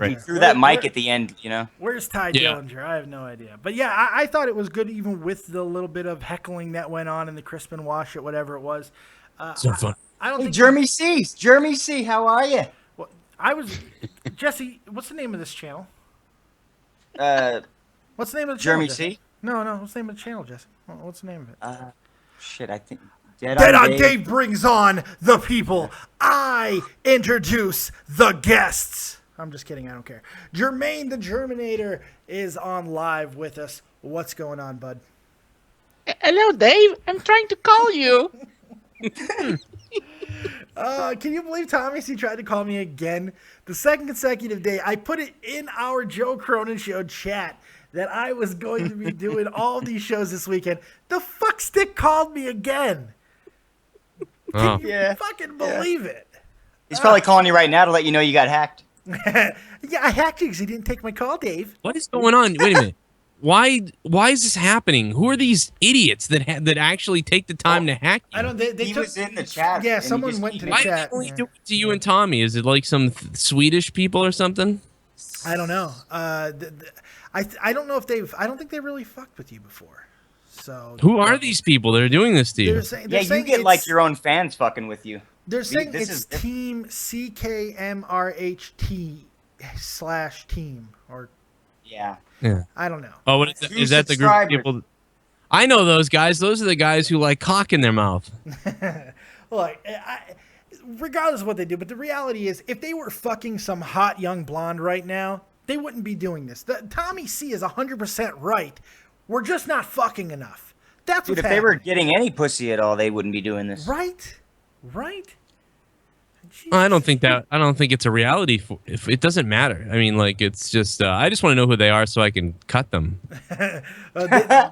he threw that mic at the end, you know. Where's Ty Dillinger? I have no idea. But yeah, I thought it was good even with the little bit of heckling that went on in the Chris Benoit shit, whatever it was. So fun. I don't think Jeremy C, how are you? Well, I was Jesse. What's the name of this channel? What's the name of the Jeremy channel? C? No. What's the name of the channel, Jesse? What's the name of it? Shit, I think. Dead on Dave brings on the people. I introduce the guests. I'm just kidding. I don't care. Jermaine the Germinator is on live with us. What's going on, bud? Hello, Dave. I'm trying to call you. Can you believe Tommy C tried to call me again? The second consecutive day. I put it in our Joe Cronin Show chat that I was going to be doing all these shows this weekend. The fuck stick called me again. Can you fucking believe it? He's probably calling you right now to let you know you got hacked. Yeah, I hacked you because he didn't take my call, Dave. What is going on? Wait a minute. Why is this happening? Who are these idiots that actually take the time to hack you? I don't. They He was in the chat. Yeah, and someone he went to the Why chat. did they only do it to you and Tommy? Is it like some Swedish people or something? I don't know. I don't know if they've. I don't think they really fucked with you before. So Who are these people that are doing this to you? They're saying you get like your own fans fucking with you. They're saying it's Team CKMRHT/team or. Yeah. I don't know. Oh, what is that? Is that the group of people? I know those guys. Those are the guys who like cock in their mouth. Look, regardless of what they do, but the reality is, if they were fucking some hot young blonde right now, they wouldn't be doing this. Tommy C is 100% right. We're just not fucking enough. That's Dude, what's if they were happening. getting any pussy at all, they wouldn't be doing this. Right. I don't think it's a reality. If it doesn't matter. I mean, like it's just. I just want to know who they are so I can cut them.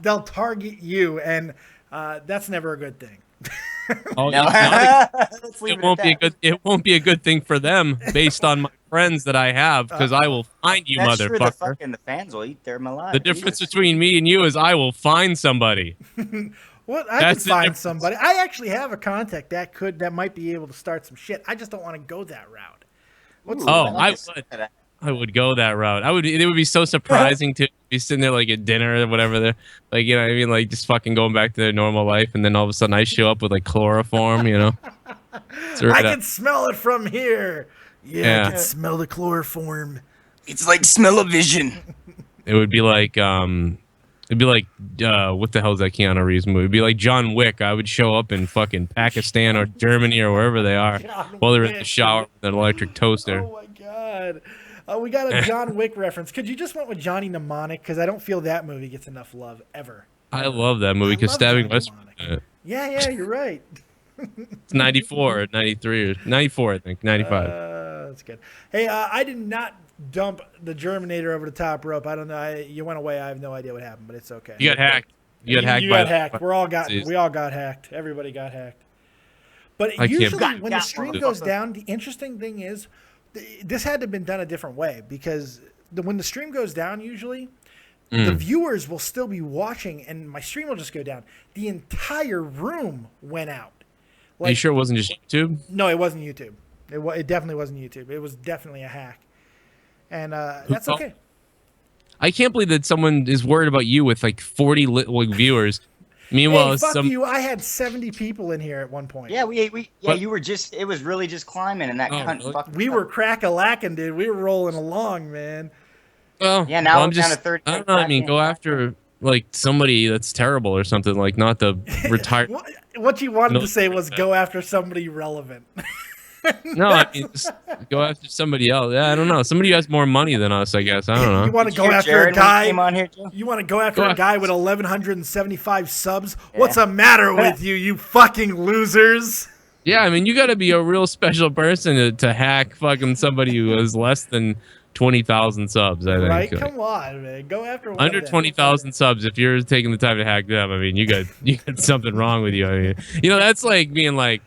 They'll target you, and that's never a good thing. Oh, No. it's not Let's leave it won't at be a that. good. It won't be a good thing for them, based on my friends that I have, because I will find you, That's true. motherfucker. The fans will eat their alive. The difference between me and you is I will find somebody. Well, I That's could the find difference. somebody. I actually have a contact that might be able to start some shit. I just don't want to go that route. What's Oh, I would go that route. I would. It would be so surprising to be sitting there like at dinner or whatever. They're like, you know, what I mean, like just fucking going back to their normal life, and then all of a sudden I show up with like chloroform, you know. I can smell it from here. Yeah, Yeah. I can smell the chloroform. It's like smell-o-vision. It would be like it'd be like what the hell is that Keanu Reeves movie? It'd be like John Wick. I would show up in fucking Pakistan or Germany or wherever they are while they're in the shower with an electric toaster. Oh my god. We got a John Wick reference. Could you just went with Johnny Mnemonic? Because I don't feel that movie gets enough love ever. I love that movie because Stabbing West. Yeah, you're right. It's 94 or 93 or 94, I think. 95. That's good. Hey, I did not dump the Germinator over the top rope. I don't know. You went away. I have no idea what happened, but it's okay. You got hacked. You got hacked. You by got hacked. We all got hacked. Everybody got hacked. But usually when the stream goes down, the interesting thing is this had to have been done a different way because when the stream goes down, usually the viewers will still be watching and my stream will just go down. The entire room went out. Are you sure it wasn't just YouTube? No, it wasn't YouTube. It definitely wasn't YouTube. It was definitely a hack. And that's okay. I can't believe that someone is worried about you with like 40 viewers. Meanwhile, hey, fuck you. I had 70 people in here at one point. Yeah, you were just. It was really just climbing, and that cunt fucked. We were crack-a-lacking, dude. We were rolling along, man. Well, yeah. Now I'm we're down just. to 30. I don't know. I mean, go after like somebody that's terrible or something, like not the retired. What you wanted to say was go after somebody relevant. No, I mean, just go after somebody else. Yeah, I don't know. Somebody who has more money than us, I guess. I don't know. You want to go after a guy? You want to go after Go a guy with 1,175 subs? What's the matter with you, you fucking losers? Yeah, I mean, you got to be a real special person to hack fucking somebody who has less than 20,000 subs. I think. Right? Come on, man. Go after one Under of them. 20,000 subs. If you're taking the time to hack them, I mean, you got something wrong with you. I mean, you know, that's like being like.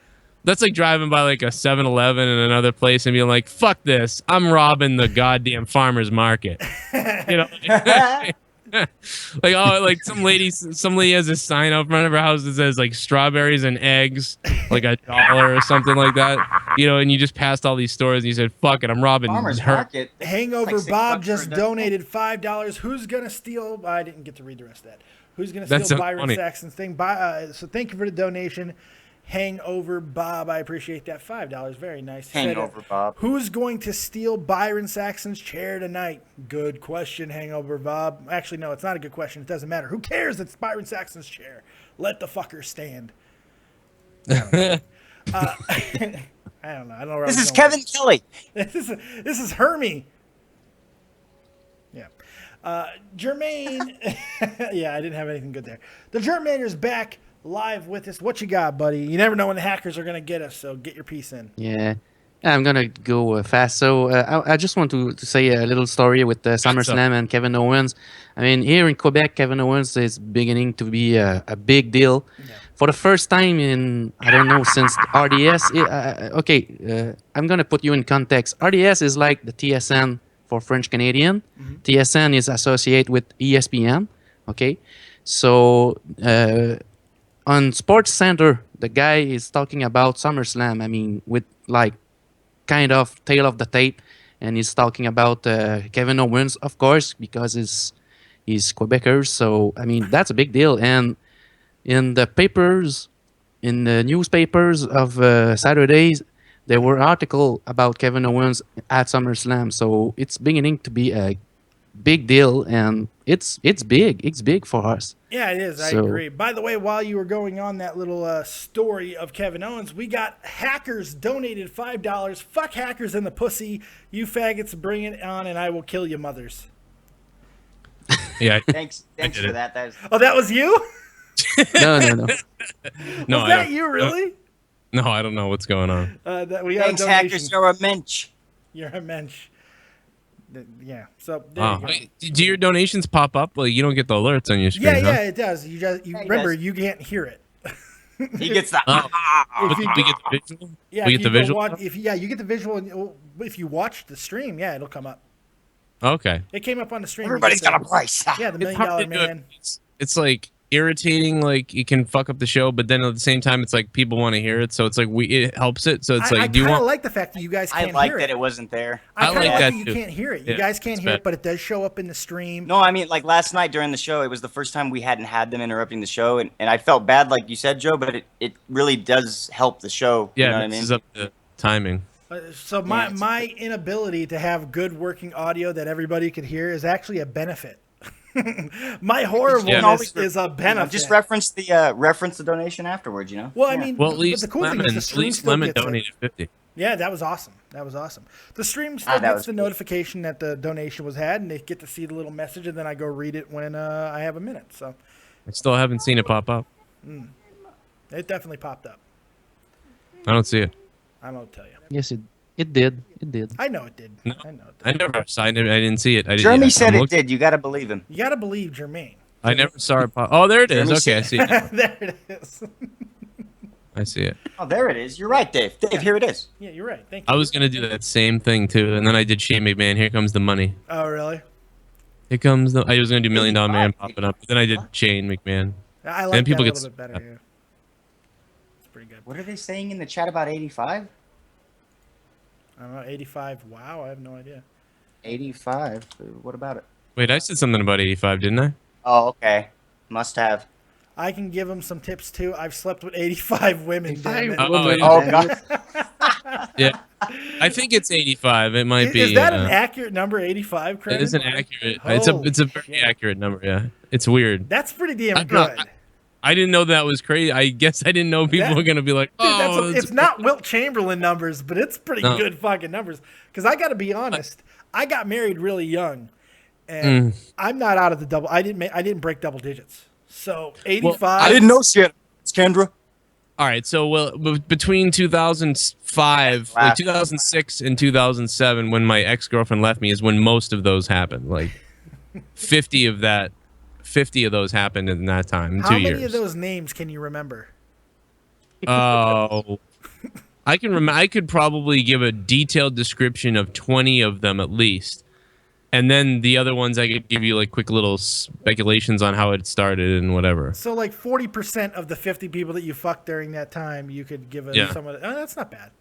That's like driving by like a 7-Eleven in another place and being like, fuck this. I'm robbing the goddamn farmer's market. You know? Like, oh, like some lady has a sign up in front of her house that says like strawberries and eggs, like $1 or something like that. You know, and you just passed all these stores and you said, fuck it, I'm robbing Farmer's her. Market. Hangover Like Bob $6 just for a dozen. donated $5. Who's going to steal? I didn't get to read the rest of that. Who's going to That's steal so Byron funny. Saxon's thing? So thank you for the donation. Hangover Bob, I appreciate that. $5, very nice. Hangover Bob. Who's going to steal Byron Saxon's chair tonight? Good question, Hangover Bob. Actually, no, it's not a good question. It doesn't matter. Who cares? It's Byron Saxon's chair. Let the fucker stand. I don't know. I don't know. Where This I was is going Kevin with Kelly. this is Hermie. Yeah. Jermaine. Yeah, I didn't have anything good there. The Germinator's back live with us. What you got, buddy? You never know when the hackers are going to get us, so get your piece in. Yeah, I'm gonna go fast. So I just want to say a little story with SummerSlam and Kevin Owens. I mean, here in Quebec, Kevin Owens is beginning to be a big deal. For the first time in, I don't know, since RDS. I'm gonna put you in context. RDS is like the TSN for French Canadian. TSN is associated with ESPN. Okay, so on Sports Center, the guy is talking about SummerSlam. I mean, with like kind of tail of the tape, and he's talking about Kevin Owens, of course, because he's Quebecers. So I mean, that's a big deal. And in the papers, in the newspapers of Saturdays, there were articles about Kevin Owens at SummerSlam. So it's beginning to be a big deal, and it's big. It's big for us. Yeah, it is. I agree. By the way, while you were going on that little story of Kevin Owens, we got hackers donated $5. Fuck hackers in the pussy. You faggots, bring it on, and I will kill you mothers. Yeah. Thanks for that. Oh, that was you? No. No, Was that you, really? No, I don't know what's going on. We got Thanks, a donation. hackers. You're a mensch. You're a mensch. Yeah. So there Wow. you go. Wait, do your donations pop up? Like you don't get the alerts on your screen? Yeah, huh? it does. You remember you can't hear it. He gets the. If you- we get the visual. Yeah, we if get the you go visual. watch- if you get the visual, and if you watch the stream, yeah, it'll come up. Okay. It came up on the stream. Everybody's You get got a price. Yeah, the $1 It's Million hard to do it. Man. It's like irritating, like it can fuck up the show, but then at the same time, it's like people want to hear it, so it's like it helps it. So it's I like, do you kind of want? like the fact that you guys I can't like hear that it. it wasn't there. I I kind of like like that that you too. can't hear it. You Yeah, guys can't it's hear bad. it, but it does show up in the stream. No, I mean, like last night during the show, it was the first time we hadn't had them interrupting the show, and I felt bad, like you said, Joe, but it really does help the show. Yeah, you know what I this mean? is up to timing. So my inability to have good working audio that everybody could hear is actually a benefit. My horribleness is a benefit. Just reference the donation afterwards. You know. Well, I mean, Well, at but least the cool thing is the stream still Lemon gets it. donated 50. Yeah, that was awesome. That was awesome. The stream still that gets was the cool. notification that the donation was had, and they get to see the little message, and then I go read it when I have a minute. So I still haven't seen it pop up. it definitely popped up. I don't see it. I don't tell you. Yes, it did. It did. I know it did. No, I know it did. I never saw it. I didn't see it. I didn't. Jeremy yeah, said I'm it looking- did. You got to believe him. You got to believe Jermaine. I never saw it pop. Oh, there it is. Jeremy Okay, I said see it. There it is. I see it. Oh, there it is. You're right, Dave. Dave, here it is. Yeah, you're right. Thank you. I was gonna do that same thing too, and then I did Shane McMahon. Here comes the money. Oh, really? Here comes the. I was gonna do $1 Million Man popping up, but then I did Shane McMahon. I like And people that a get little bit better. Yeah. It's pretty good. What are they saying in the chat about 85? I don't know. 85. Wow, I have no idea. 85. What about it? Wait, I said something about 85, didn't I? Oh, okay. Must have. I can give him some tips too. I've slept with 85 women. Damn it. Oh, God. Yeah, I think it's 85. It might be. Is that an accurate number? 85. It Craig? is an accurate. Holy It's a very accurate number. Yeah, it's weird. That's pretty damn I don't know, good. I didn't know that was crazy. I guess I didn't know people That- were gonna be like, Dude, oh, it's not Wilt Chamberlain numbers, but it's pretty No. good fucking numbers. Because I got to be honest, I got married really young, and I'm not out of the double. I didn't break double digits. So 85. I didn't know she had Kendra. All right, so between 2005, like 2006 and 2007, when my ex-girlfriend left me, is when most of those happened. Like 50 of those happened in that time, in How 2 many years. of those names can you remember? Oh, I can remember. I could probably give a detailed description of 20 of them at least, and then the other ones I could give you like quick little speculations on how it started and whatever. So like 40% of the 50 people that you fucked during that time, you could give Yeah. someone. Oh, that's not bad.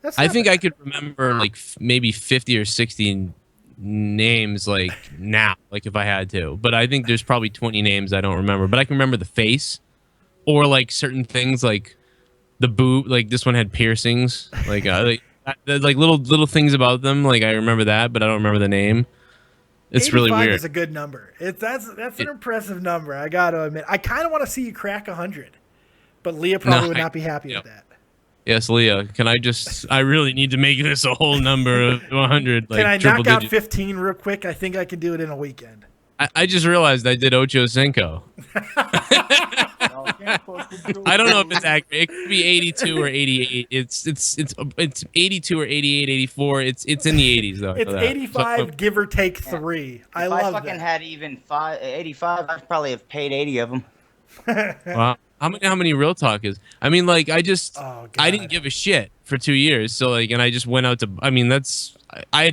That's I not think bad. I could remember like maybe 50 or 60 names like now, like if I had to. But I think there's probably 20 names I don't remember. But I can remember the face, or like certain things like the boob. Like this one had piercings. Like little things about them. Like I remember that, but I don't remember the name. It's really 85 weird. is a good number. That's an impressive number. I got to admit. I kind of want to see you crack 100, but Leah probably would not be happy with that. Yes, Leah. Can I just? I really need to make this a whole number of 100. Like Can I triple knock out digits. 15 real quick? I think I can do it in a weekend. I just realized I did Ocho Cinco. I don't know if it's accurate. It could be 82 or 88. It's 82 or 88, 84. It's in the 80s though. I It's know that. 85, give or take 3. I If love I fucking that. had even 85, I'd probably have paid 80 of them. Wow. How many real talk is? I mean, like I just Oh, I didn't give a shit for 2 years. So like, and I just went out to. I mean, I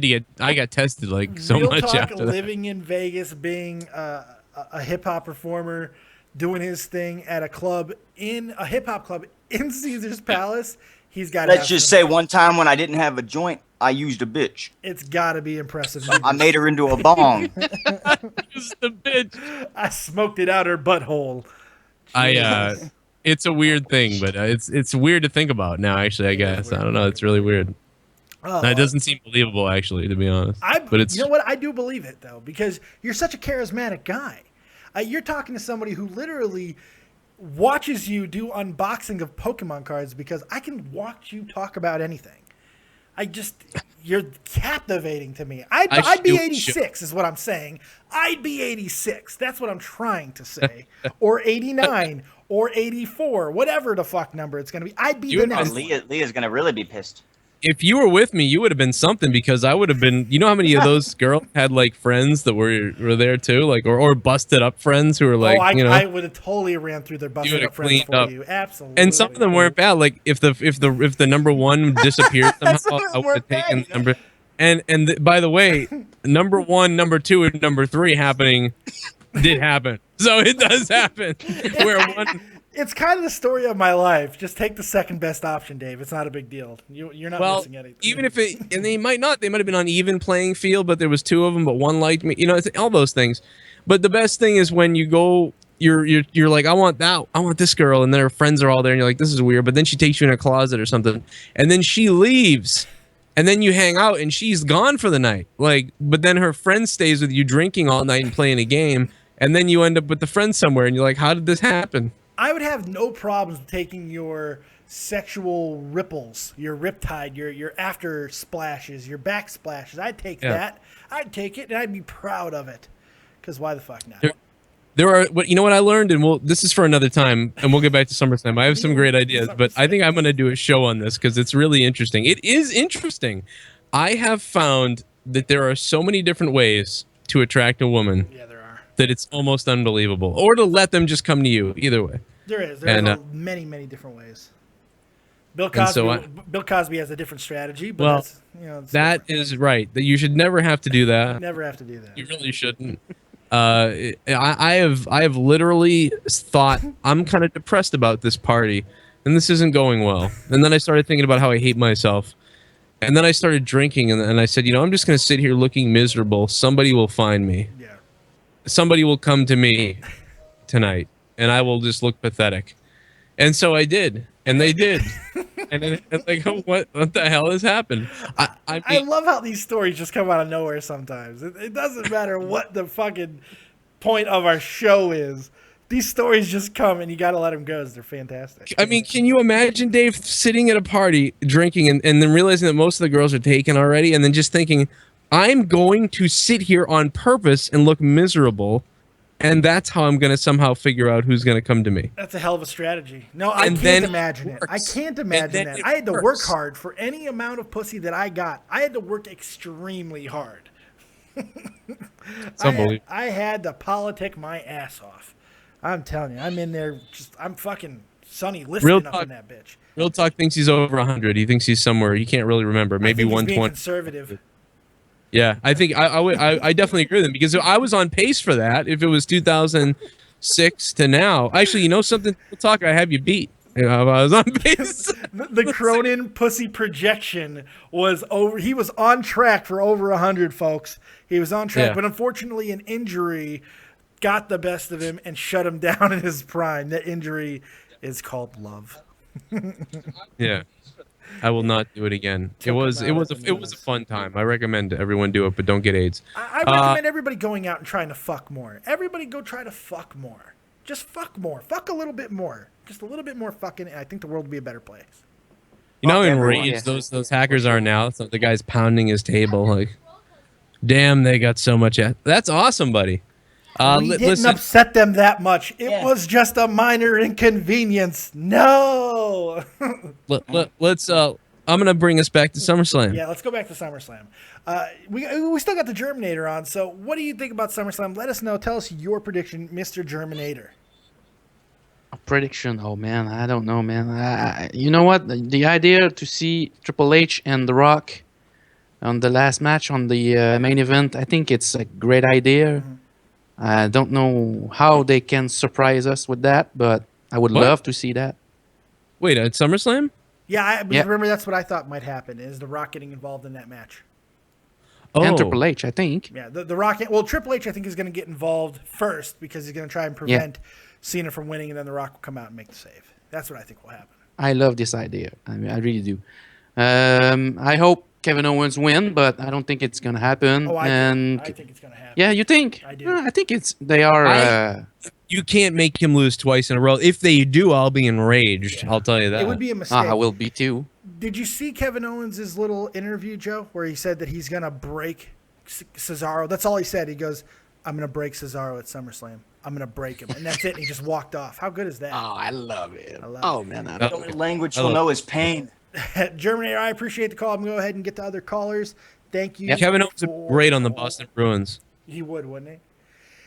got tested like so Real much talk, after that. living in Vegas, being a hip hop performer, doing his thing at a hip hop club in Caesar's Palace. He's got. Let's just say one time when I didn't have a joint, I used a bitch. It's got to be impressive. I made her into a bong. Just a bitch. I smoked it out her butthole. It's a weird thing, but it's weird to think about now. Actually, I guess I don't know. It's really weird. Oh, That doesn't seem believable, actually, to be honest. But it's You know what? I do believe it though, because you're such a charismatic guy. You're talking to somebody who literally watches you do unboxing of Pokemon cards, because I can watch you talk about anything. You're captivating to me. I'd be 86 is what I'm saying. I'd be 86. That's what I'm trying to say. Or 89 or 84, whatever the fuck number it's going to be. I'd be the next one. Leah's going to really be pissed. if you were with me, you would have been something because I would have been. You know how many of those girls had like friends that were there too, like or busted up friends who were like, I would have totally ran through their busted up friends for you. Absolutely. And some of them weren't bad. Like if the number one disappeared somehow, I would have taken the number. By the way, number 1, number 2, and number 3 happening did happen. So it does happen. It's kind of the story of my life. Just take the second best option, Dave. It's not a big deal. You're not missing anything. Even if and they might have been on even playing field, but there was 2 of them, but one liked me. It's all those things. But the best thing is when you go, you're like, I want this girl, and then her friends are all there, and you're like, this is weird. But then she takes you in a closet or something, and then she leaves. And then you hang out and she's gone for the night. But then her friend stays with you drinking all night and playing a game. And then you end up with the friend somewhere and you're like, how did this happen? I would have no problems taking your sexual ripples, your riptide, your after splashes, your back splashes. I'd take that. I'd take it and I'd be proud of it. Because why the fuck not? There are, you know what I learned, and this is for another time, and we'll get back to SummerSlam. I have some great ideas, but I think I'm going to do a show on this because it's really interesting. It is interesting. I have found that there are so many different ways to attract a woman. Yeah, there are. That it's almost unbelievable, or to let them just come to you. Either way, there is. There are many, many different ways. Bill Cosby has a different strategy, but that is right. That you should never have to do that. Never have to do that. You really shouldn't. I have literally thought I'm kind of depressed about this party and this isn't going well. And then I started thinking about how I hate myself. And then I started drinking and I said, I'm just going to sit here looking miserable. Somebody will find me. Yeah. Somebody will come to me tonight and I will just look pathetic. And so I did. And they did. And then it's like, what the hell has happened? I love how these stories just come out of nowhere sometimes. It doesn't matter what the fucking point of our show is. These stories just come and you got to let them go. They're fantastic. I mean, can you imagine Dave sitting at a party drinking and then realizing that most of the girls are taken already and then just thinking, I'm going to sit here on purpose and look miserable. And that's how I'm going to somehow figure out who's going to come to me. That's a hell of a strategy. No, I can't imagine it. I can't imagine that. I had to work hard for any amount of pussy that I got. I had to work extremely hard. I had to politic my ass off. I'm telling you, I'm in there. I'm fucking Sonny Liston up in that bitch. Real Talk thinks he's over 100. He thinks he's somewhere. You can't really remember. Maybe 120. Being conservative. Yeah, I think I definitely agree with him because I was on pace for that. If it was 2006 to now, actually, something? Real Talk, I have you beat. I was on pace. The Cronin pussy projection was over. He was on track for over 100, folks. He was on track, but unfortunately, an injury got the best of him and shut him down in his prime. That injury is called love. Yeah. I will not do it again. It was a fun time. I recommend everyone do it, but don't get AIDS. I recommend everybody going out and trying to fuck more. Everybody go try to fuck more. Just fuck more. Fuck a little bit more. Just a little bit more fucking. And I think the world will be a better place. You know how enraged those hackers are now? So the guy's pounding his table like, damn, they got so much. That's awesome, buddy. We didn't upset them that much. It was just a minor inconvenience. No. Let's. I'm gonna bring us back to SummerSlam. Yeah, let's go back to SummerSlam. We still got the Germinator on. So, what do you think about SummerSlam? Let us know. Tell us your prediction, Mr. Germinator. A prediction? Oh man, I don't know, man. You know what? The idea to see Triple H and The Rock on the last match on the main event, I think it's a great idea. Mm-hmm. I don't know how they can surprise us with that, but I would love to see that. Wait, at SummerSlam? Yeah, remember that's what I thought might happen, is The Rock getting involved in that match. Oh. And Triple H, I think. Yeah, the Rock. Well, Triple H, I think, is going to get involved first because he's going to try and prevent Cena from winning, and then The Rock will come out and make the save. That's what I think will happen. I love this idea. I mean, I really do. I hope Kevin Owens win, but I don't think it's going to happen. Oh, I think it's going to happen. Yeah, you think? I do. I think they are. You can't make him lose twice in a row. If they do, I'll be enraged. Yeah. I'll tell you that. It would be a mistake. I will be too. Did you see Kevin Owens' little interview, Joe, where he said that he's going to break Cesaro? That's all he said. He goes, I'm going to break Cesaro at SummerSlam. I'm going to break him. And that's it. And he just walked off. How good is that? Oh, I love it. Man. The only language he'll know is pain. Germinator, I appreciate the call. I'm going to go ahead and get to other callers. Thank you. Yeah, Kevin Owens would be great on the Boston Bruins. He would, wouldn't he?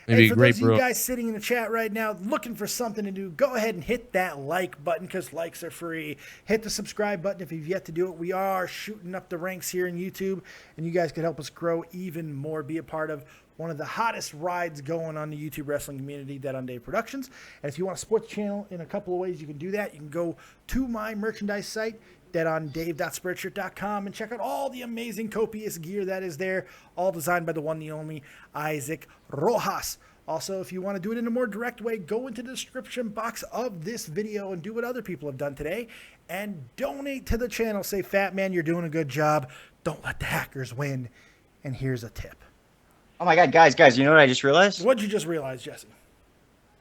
He'd be a for great those of you Bruin. guys sitting in the chat right now looking for something to do, go ahead and hit that like button because likes are free. Hit the subscribe button if you've yet to do it. We are shooting up the ranks here in YouTube, and you guys can help us grow even more. Be a part of one of the hottest rides going on the YouTube wrestling community, Dead on Dave Productions. And if you want to support the channel in a couple of ways, you can do that. You can go to my merchandise site, deadondave.spreadshirt.com, and check out all the amazing copious gear that is there, all designed by the one, the only Isaac Rojas. Also, if you want to do it in a more direct way, go into the description box of this video and do what other people have done today and donate to the channel. Say, Fat Man, you're doing a good job. Don't let the hackers win. And here's a tip. Oh my God, guys, you know what I just realized? What'd you just realize, Jesse?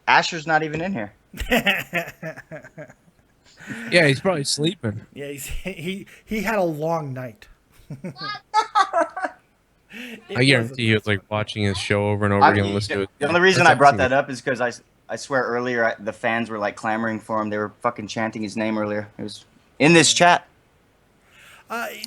Asher's not even in here. Yeah, he's probably sleeping. Yeah, he had a long night. I guarantee he was like watching his show over and over again. And listening to it. The only reason I brought that up is because I swear earlier the fans were like clamoring for him. They were fucking chanting his name earlier. It was in this chat.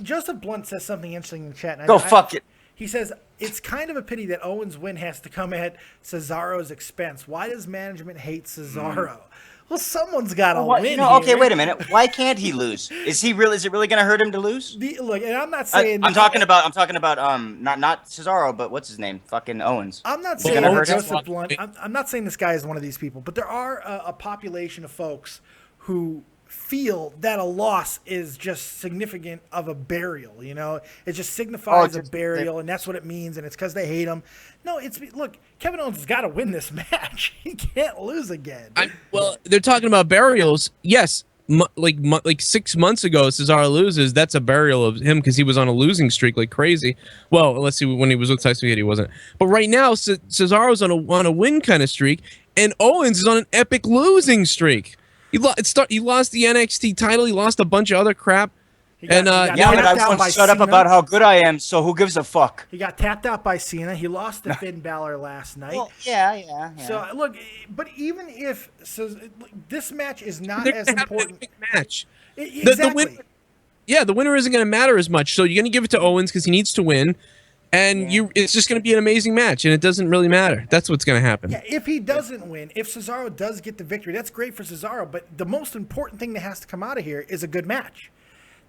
Joseph Blunt says something interesting in the chat. Go fuck it. He says, it's kind of a pity that Owens' win has to come at Cesaro's expense. Why does management hate Cesaro? Well, someone's got to win here. Okay, wait a minute. Why can't he lose? Is it really going to hurt him to lose? Look, and I'm not saying I'm talking about not Cesaro, but what's his name? Fucking Owens. I'm not Is it saying gonna hurt him? Joseph Blunt. I'm not saying this guy is one of these people, but there are a population of folks who feel that a loss is just significant of a burial. You know, it just signifies a burial, and that's what it means, and it's because they hate him. No, look, Kevin Owens has got to win this match. He can't lose again. Well, they're talking about burials. Yes, like 6 months ago, Cesaro loses. That's a burial of him because he was on a losing streak like crazy. Well, let's see, when he was with Tyson Kidd, he wasn't. But right now, Cesaro's on a win kind of streak, and Owens is on an epic losing streak. He lost the NXT title. He lost a bunch of other crap. But I won't shut up about how good I am, so who gives a fuck? He got tapped out by Cena. He lost to Finn Balor last night. Well, yeah. So, look, but even if this match is not as important. Match. Exactly. The winner isn't going to matter as much. So you're going to give it to Owens because he needs to win. And it's just going to be an amazing match, and it doesn't really matter. That's what's going to happen. Yeah, if he doesn't win, if Cesaro does get the victory, that's great for Cesaro. But the most important thing that has to come out of here is a good match.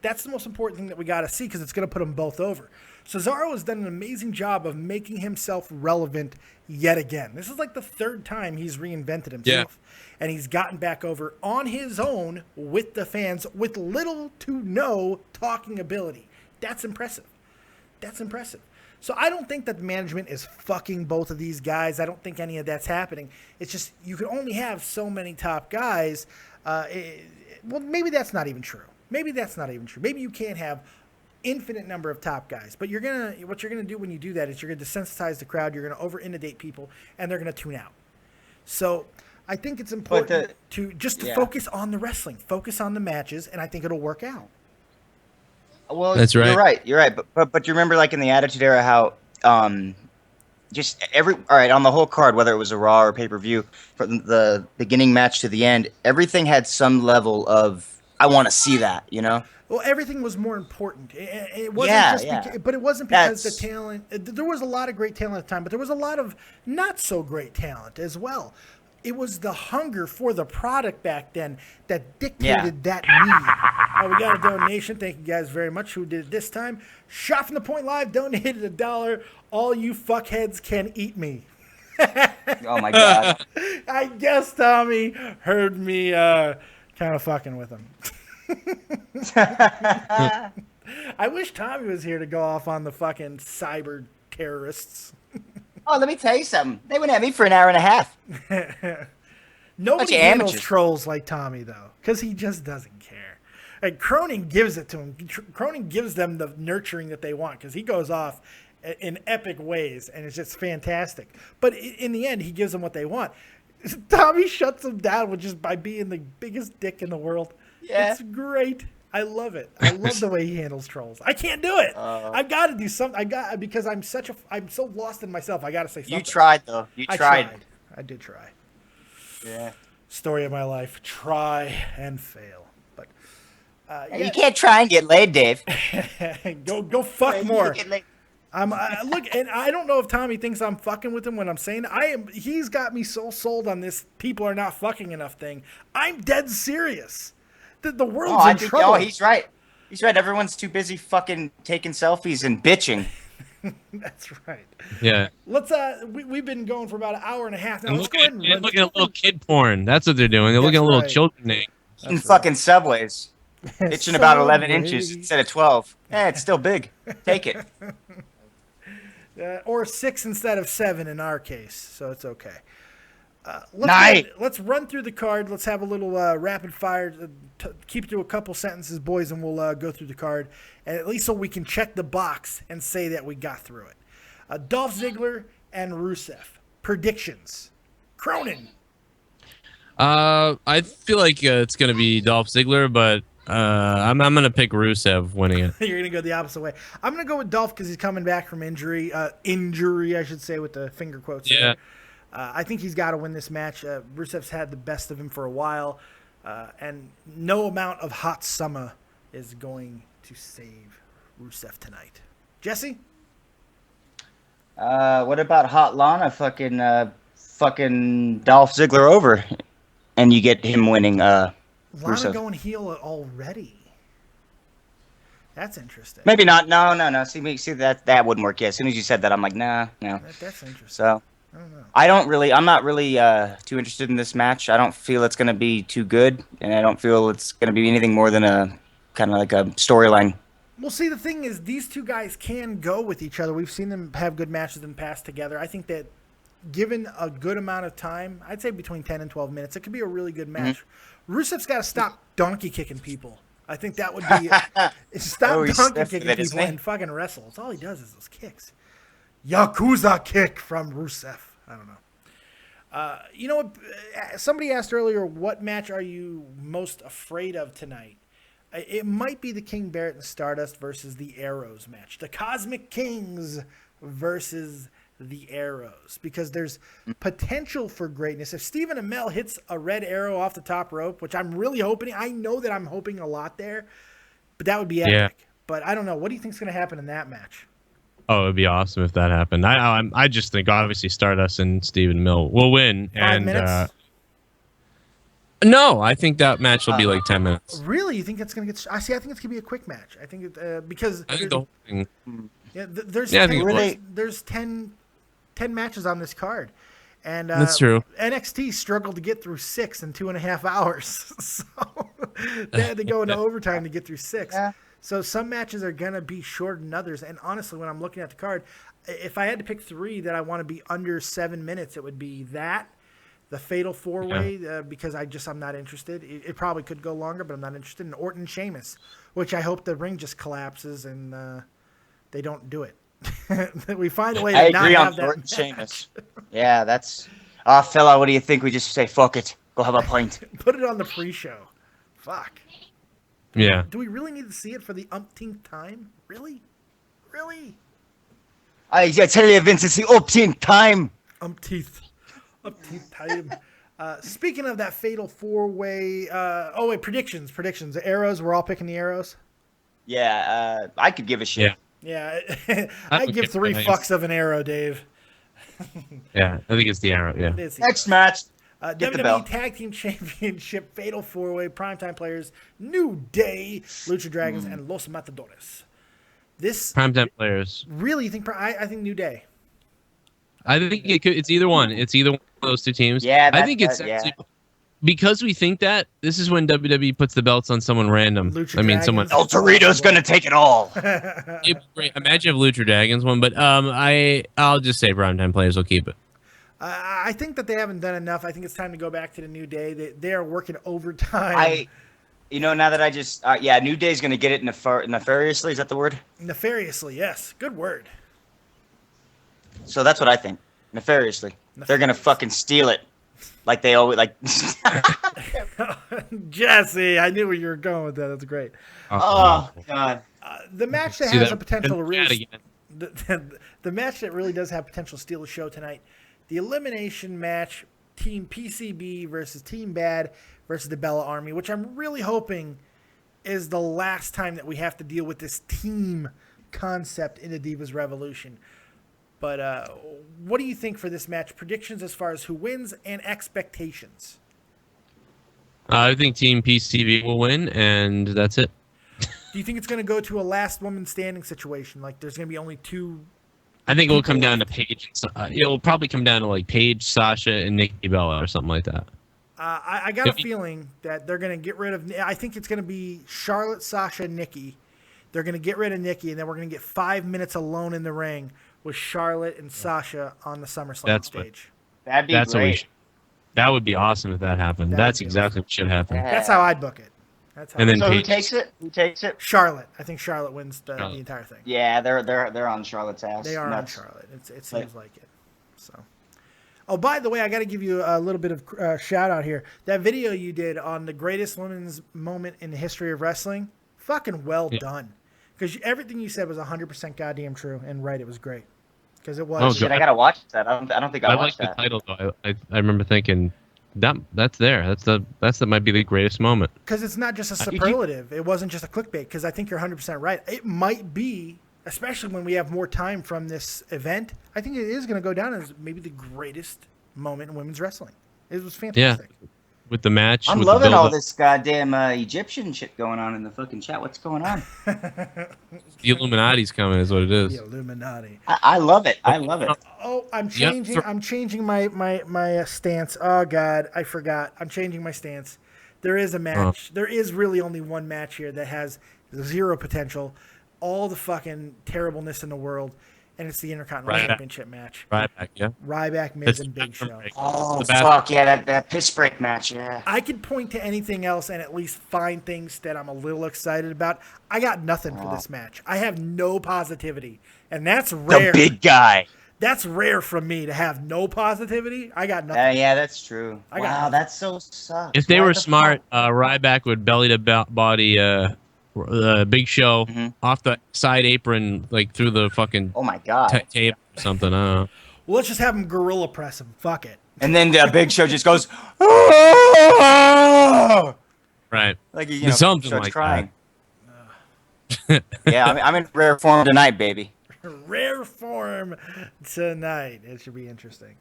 That's the most important thing that we got to see because it's going to put them both over. Cesaro has done an amazing job of making himself relevant yet again. This is like the third time he's reinvented himself. Yeah. And he's gotten back over on his own with the fans with little to no talking ability. That's impressive. That's impressive. So I don't think that the management is fucking both of these guys. I don't think any of that's happening. It's just you can only have so many top guys. Well, maybe that's not even true. Maybe you can't have infinite number of top guys. But what you're gonna do when you do that is you're gonna desensitize the crowd. You're gonna over-inundate people, and they're gonna tune out. So I think it's important to focus on the wrestling, focus on the matches, and I think it'll work out. Well, that's right. You're right. But you remember, like in the Attitude Era, how on the whole card, whether it was a Raw or pay-per-view, from the beginning match to the end, everything had some level of I want to see that, you know. Well, everything was more important. It wasn't but it wasn't because the talent. There was a lot of great talent at the time, but there was a lot of not so great talent as well. It was the hunger for the product back then that dictated that need. We got a donation. Thank you guys very much. Who did it this time? Shot from the Point Live donated $1. All you fuckheads can eat me. Oh my God. I guess Tommy heard me kind of fucking with him. I wish Tommy was here to go off on the fucking cyber terrorists. Oh, let me tell you something. They went at me for an hour and a half. Nobody handles trolls like Tommy, though, because he just doesn't care. And Cronin gives it to him. Cronin gives them the nurturing that they want because he goes off in epic ways, and it's just fantastic. But in the end, he gives them what they want. Tommy shuts them down just by being the biggest dick in the world. Yeah. It's great. I love it. I love the way he handles trolls. I can't do it. I've got to do something. Because I'm so lost in myself. I got to say something. You tried though. I tried. I did try. Yeah. Story of my life. Try and fail. But You can't try and get laid, Dave. Go fuck You more. get laid. Look, and I don't know if Tommy thinks I'm fucking with him when I'm saying he's got me so sold on this people are not fucking enough thing. I'm dead serious. The world's in trouble. Oh, he's right. He's right. Everyone's too busy fucking taking selfies and bitching. That's right. Yeah. Let's we've been going for about an hour and a half now. And Let's go ahead and run looking at little kid porn. That's what they're doing. They're looking at little children. In fucking Subways. Itching about 11 inches instead of 12. It's still big. Take it. Or 6 instead of 7 in our case, so it's okay. Let's run through the card. Let's have a little rapid fire. Keep it to a couple sentences, boys, and we'll go through the card. And at least so we can check the box and say that we got through it. Dolph Ziggler and Rusev. Predictions. Cronin. I feel like it's going to be Dolph Ziggler, but I'm going to pick Rusev winning it. You're going to go the opposite way. I'm going to go with Dolph because he's coming back from injury. Injury, I should say, with the finger quotes. Yeah. There. I think he's got to win this match. Rusev's had the best of him for a while, and no amount of hot summer is going to save Rusev tonight. Jesse? What about Hot Lana fucking Dolph Ziggler over, and you get him winning? Lana Rusev. going heel already. That's interesting. Maybe not. No. See that wouldn't work. Yeah. As soon as you said that, I'm like, no. That's interesting. So. I'm not really too interested in this match. I don't feel it's going to be too good, and I don't feel it's going to be anything more than a kind of like a storyline. Well, see, the thing is, these two guys can go with each other. We've seen them have good matches in the past together. I think that given a good amount of time, I'd say between 10 and 12 minutes, it could be a really good match. Rusev's got to stop donkey kicking people. I think that would be stop donkey kicking people and fucking wrestle. It's all he does is those kicks. Yakuza kick from Rusev. I don't know. You know what? Somebody asked earlier, what match are you most afraid of tonight? It might be the King Barrett and Stardust versus the Arrows match. The Cosmic Kings versus the Arrows. Because there's potential for greatness. If Stephen Amell hits a red arrow off the top rope, which I'm really hoping, I know that I'm hoping a lot there, but that would be epic. Yeah. But I don't know. What do you think is going to happen in that match? Oh, it'd be awesome if that happened. I just think obviously Stardust and Stephen Mill will win. 5 minutes? No, I think that match will be like 10 minutes. Really? You think it's going to get... I think it's going to be a quick match. I think because... I think the whole thing... Yeah, there's Yeah, I 10, think there's 10 matches on this card. And That's true. NXT struggled to get through 6 in 2.5 hours. So they had to go into overtime to get through 6. Yeah. So some matches are going to be shorter than others. And honestly, when I'm looking at the card, if I had to pick 3 that I want to be under 7 minutes, it would be that, the Fatal 4-Way, because I'm not interested. It probably could go longer, but I'm not interested. And Orton and Sheamus, which I hope the ring just collapses and they don't do it. We find a way to I not agree have on that Orton match. Sheamus. Yeah, that's... fella, what do you think? We just say, fuck it. Go have a pint. Put it on the pre-show. Fuck. Yeah. Do we really need to see it for the umpteenth time? Really? Really? I tell you, Vince, it's the umpteenth time. Umpteenth time. Speaking of that Fatal 4-Way... predictions. The Arrows, we're all picking the Arrows? Yeah, I could give a shit. Yeah. I'd give 3 fucks of an arrow, Dave. Yeah, I think it's the Arrow, yeah. Next match. Get the bell. WWE Tag Team Championship Fatal 4-Way Primetime Players, New Day, Lucha Dragons, and Los Matadores. This Primetime players. Really, you think? I think New Day. I think it's either one. It's either one of those two teams. Yeah, I think it's actually, because we think that this is when WWE puts the belts on someone random. Someone. El Torito's gonna take it all. Great. Imagine if Lucha Dragons won, but I'll just say Primetime players will keep it. I think that they haven't done enough. I think it's time to go back to the New Day. They are working overtime. Now that I just New Day's gonna get it nefariously. Is that the word? Nefariously, yes. Good word. So that's what I think. Nefariously. They're gonna fucking steal it, like they always like. Jesse, I knew where you were going with that. That's great. Oh God. The match that has a potential to really, the match that really does have potential to steal the show tonight, the elimination match, Team PCB versus Team Bad versus the Bella Army, which I'm really hoping is the last time that we have to deal with this team concept in the Divas Revolution. But what do you think for this match? Predictions as far as who wins and expectations. I think Team PCV will win, and that's it. Do you think it's going to go to a last woman standing situation? Like there's going to be only two? I think it will come down to Paige. It'll probably come down to like Paige, Sasha, and Nikki Bella or something like that. I got a feeling that they're going to get rid of. I think it's going to be Charlotte, Sasha, and Nikki. They're going to get rid of Nikki, and then we're going to get 5 minutes alone in the ring with Charlotte and Sasha on the SummerSlam stage. That'd be great. That would be awesome if that happened. That's exactly what should happen. That's how I'd book it. That's how. And then So who Paige. takes it? Who takes it? Charlotte. I think Charlotte wins the entire thing. Yeah, they're on Charlotte's ass. They are Nuts. on Charlotte. It seems like it. So. Oh, by the way, I got to give you a little bit of shout out here. That video you did on the greatest women's moment in the history of wrestling, fucking well done. Because everything you said was 100% goddamn true and right. It was great. Because it was. Oh, shit, I gotta watch that. I don't think I watched like that. the title though. I remember thinking that's there. That might be the greatest moment. Because it's not just a superlative. It wasn't just a clickbait. Because I think you're 100% right. It might be, especially when we have more time from this event, I think it is going to go down as maybe the greatest moment in women's wrestling. It was fantastic. Yeah, with the match. I'm with loving the all build-up. this goddamn Egyptian shit going on in the fucking chat. What's going on? The Illuminati's coming, is what it is. The Illuminati. I love it. I love it. Oh, I'm changing. I'm changing my stance. Oh God, I forgot. I'm changing my stance. There is a match. There is really only one match here that has zero potential, all the fucking terribleness in the world, and it's the Intercontinental Championship match. Ryback, yeah. Ryback, Miz, and Big Show. Oh fuck yeah, that piss break match. Yeah. I could point to anything else and at least find things that I'm a little excited about. I got nothing for this match. I have no positivity, and that's rare. The big guy. That's rare from me to have no positivity. I got nothing. Yeah, that's true. Wow, that's so sucks. If they were smart, Ryback would belly to body Big Show off the side apron, like through the fucking oh my god tape or something. I don't know. Well, let's just have him gorilla press him. Fuck it. And then the Big Show just goes, right, like you know, something starts like crying. Yeah, I'm in rare form tonight, baby. Rare form tonight. It should be interesting.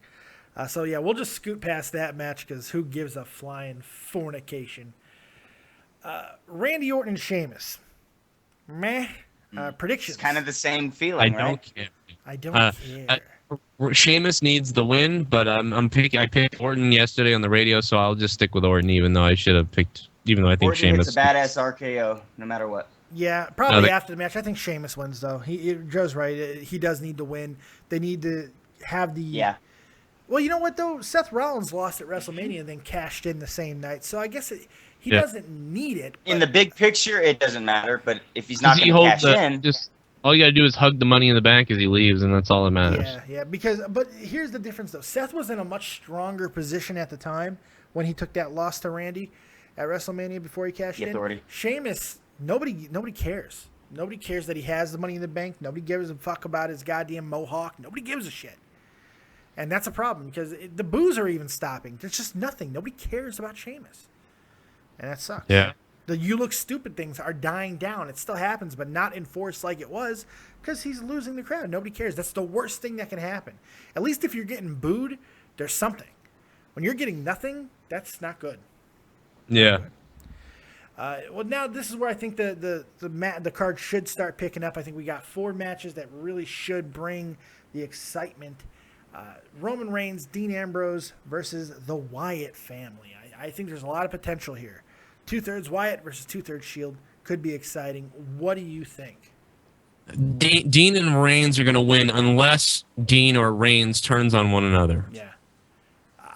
So yeah, we'll just scoot past that match because who gives a flying fornication? Randy Orton and Sheamus. Meh. Predictions. It's kind of the same feeling, I right? don't care. I don't care. Sheamus needs the win, but I picked Orton yesterday on the radio, so I'll just stick with Orton, even though I should have picked. Even though I think Orton Sheamus. hits a badass RKO, no matter what. Yeah, probably after the match. I think Sheamus wins, though. Joe's right. He does need to win. They need to have the... Yeah. Well, you know what, though? Seth Rollins lost at WrestleMania and then cashed in the same night. So I guess he doesn't need it. In the big picture, it doesn't matter. But if he's not going to cash in... Just, all you got to do is hug the money in the bank as he leaves, and that's all that matters. Yeah. But here's the difference, though. Seth was in a much stronger position at the time when he took that loss to Randy at WrestleMania before he cashed in. Sheamus... Nobody cares. Nobody cares that he has the money in the bank. Nobody gives a fuck about his goddamn mohawk. Nobody gives a shit. And that's a problem because the boos are even stopping. There's just nothing. Nobody cares about Sheamus. And that sucks. Yeah. The you look stupid things are dying down. It still happens, but not in force like it was because he's losing the crowd. Nobody cares. That's the worst thing that can happen. At least if you're getting booed, there's something. When you're getting nothing, that's not good. Yeah. Well, now this is where I think the card should start picking up. I think we got 4 matches that really should bring the excitement. Roman Reigns, Dean Ambrose versus the Wyatt family. I think there's a lot of potential here. 2/3 Wyatt versus 2/3 Shield could be exciting. What do you think? Dean and Reigns are going to win unless Dean or Reigns turns on one another. Yeah.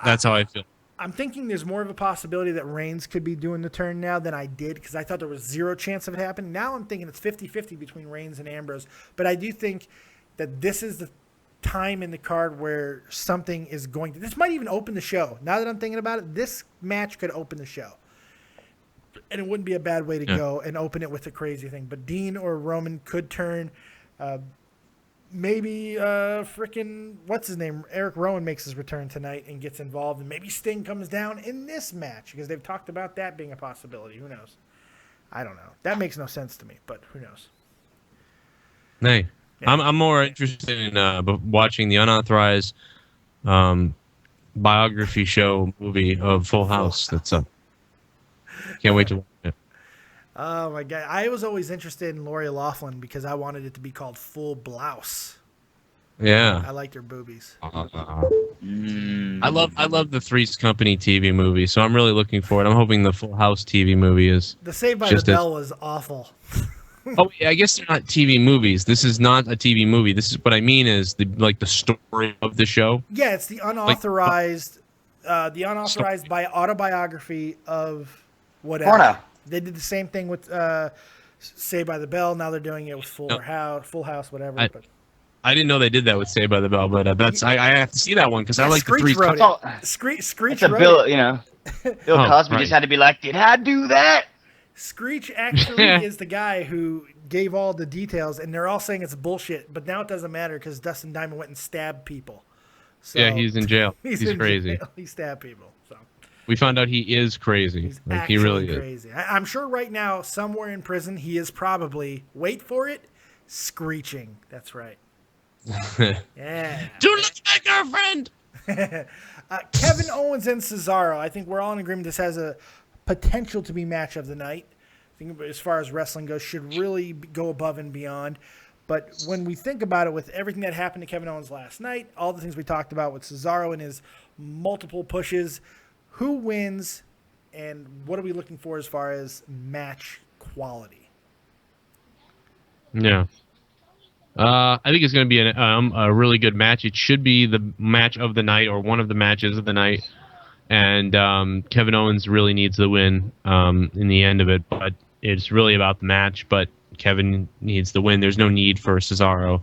That's how I feel. I'm thinking there's more of a possibility that Reigns could be doing the turn now than I did because I thought there was 0 chance of it happening. Now I'm thinking it's 50-50 between Reigns and Ambrose. But I do think that this is the time in the card where something is going to... This might even open the show. Now that I'm thinking about it, this match could open the show. And it wouldn't be a bad way to go and open it with a crazy thing. But Dean or Roman could turn... Maybe freaking what's his name? Eric Rowan makes his return tonight and gets involved, and maybe Sting comes down in this match because they've talked about that being a possibility. Who knows? I don't know. That makes no sense to me, but who knows? Hey, I'm more interested in watching the unauthorized biography show movie of Full House. That's up. Can't wait to watch it. Oh my god! I was always interested in Lori Loughlin because I wanted it to be called Full Blouse. Yeah. I liked her boobies. I love the Three's Company TV movie, so I'm really looking for it. I'm hoping the Full House TV movie is The Saved by just the Bell was awful. Oh, yeah, I guess they're not TV movies. This is not a TV movie. This is what I mean is the story of the show. Yeah, it's the unauthorized, by autobiography of whatever. Porno. They did the same thing with Saved by the Bell. Now they're doing it with Full House, whatever. But I didn't know they did that with Saved by the Bell, but that's I have to see that one because I like the Screech Three's wrote Company. it. Screech It's a wrote Bill, it. you know. Bill Cosby just had to be like, did I do that? Screech actually is the guy who gave all the details, and they're all saying it's bullshit. But now it doesn't matter because Dustin Diamond went and stabbed people. So, Yeah, he's in jail. He's in crazy. jail. He stabbed people. So We found out he is crazy. Like he really is. crazy. I'm sure right now, somewhere in prison, he is probably, wait for it, screeching. That's right. Yeah. Don't look at my girlfriend. Kevin Owens and Cesaro. I think we're all in agreement this has a potential to be match of the night. I think as far as wrestling goes, should really go above and beyond. But when we think about it, with everything that happened to Kevin Owens last night, all the things we talked about with Cesaro and his multiple pushes, who wins and what are we looking for as far as match quality? Yeah. I think it's going to be a really good match. It should be the match of the night or one of the matches of the night. And Kevin Owens really needs the win in the end of it. But it's really about the match. But Kevin needs the win. There's no need for Cesaro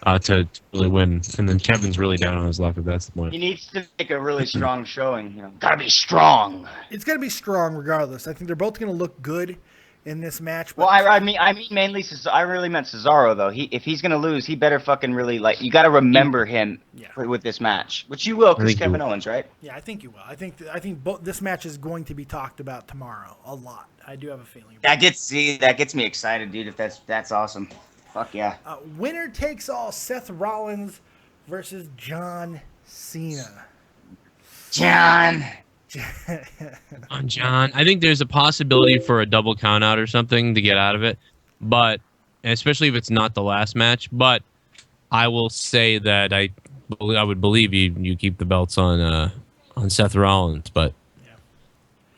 to really win. And then Kevin's really down on his luck if that's the point. He needs to make a really strong showing. You know, gotta be strong. It's going to be strong regardless. I think they're both going to look good in this match. But Well, I mean mainly I really meant Cesaro though. If he's gonna lose, he better fucking really you got to remember him with this match, which you will I because think Kevin Owens, right? Yeah, I think you will. I think both this match is going to be talked about tomorrow a lot. I do have a feeling. That gets me excited, dude. If that's awesome, fuck yeah. Winner takes all: Seth Rollins versus John Cena. John. On John, I think there's a possibility for a double count out or something to get out of it, but especially if it's not the last match. But I will say that I would believe you keep the belts on Seth Rollins, but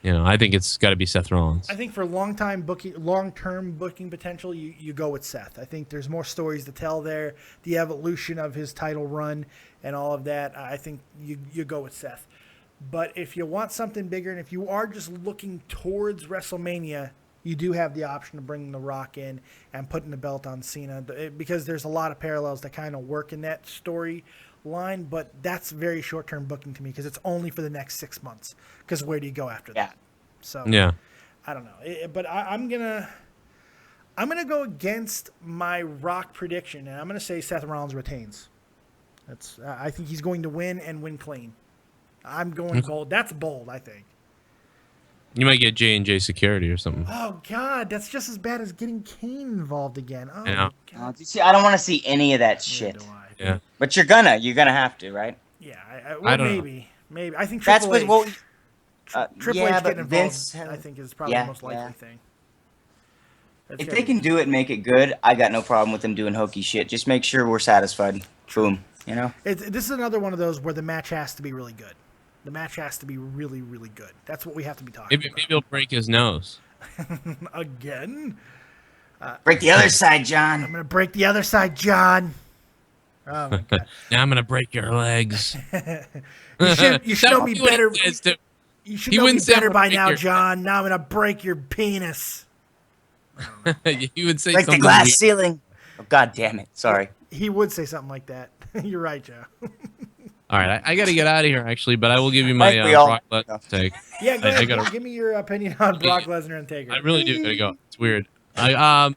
I think it's got to be Seth Rollins. I think for long-term booking potential, you go with Seth. I think there's more stories to tell there, the evolution of his title run and all of that. I think you go with Seth. But if you want something bigger, and if you are just looking towards WrestleMania, you do have the option of bringing The Rock in and putting the belt on Cena, because there's a lot of parallels that kind of work in that storyline. But that's very short-term booking to me because it's only for the next 6 months. Because where do you go after that? So yeah, I don't know. But I'm gonna go against my Rock prediction, and I'm gonna say Seth Rollins retains. I think he's going to win and win clean. I'm going bold. That's bold, I think. You might get J&J security or something. Oh, God. That's just as bad as getting Kane involved again. Oh, Yeah. my God. See, I don't want to see any of that shit. Yeah. But you're gonna have to, right? Yeah. I don't maybe. Maybe. I think That's Triple H. Triple yeah, H but getting involved, Vince, I think, is probably the most likely thing. If they can do it and make it good, I got no problem with them doing hokey shit. Just make sure we're satisfied. Boom. You know? This is another one of those where the match has to be really good. The match has to be really, really good. That's what we have to be talking Maybe he'll break his nose. about. Again? Break the other side, John. I'm going to break the other side, John. Oh, my God. Now I'm gonna break your legs. You should know me better. You should know me better by now, your... John. Now I'm going to break your penis. He would say break something the glass weird. ceiling. Oh, God damn it. Sorry. He would say something like that. You're right, Joe. All right, I got to get out of here actually, but I will give you my Brock Lesnar take. Yeah, go ahead. Give me your opinion on Brock Lesnar and Taker. I really do gotta go. It's weird. I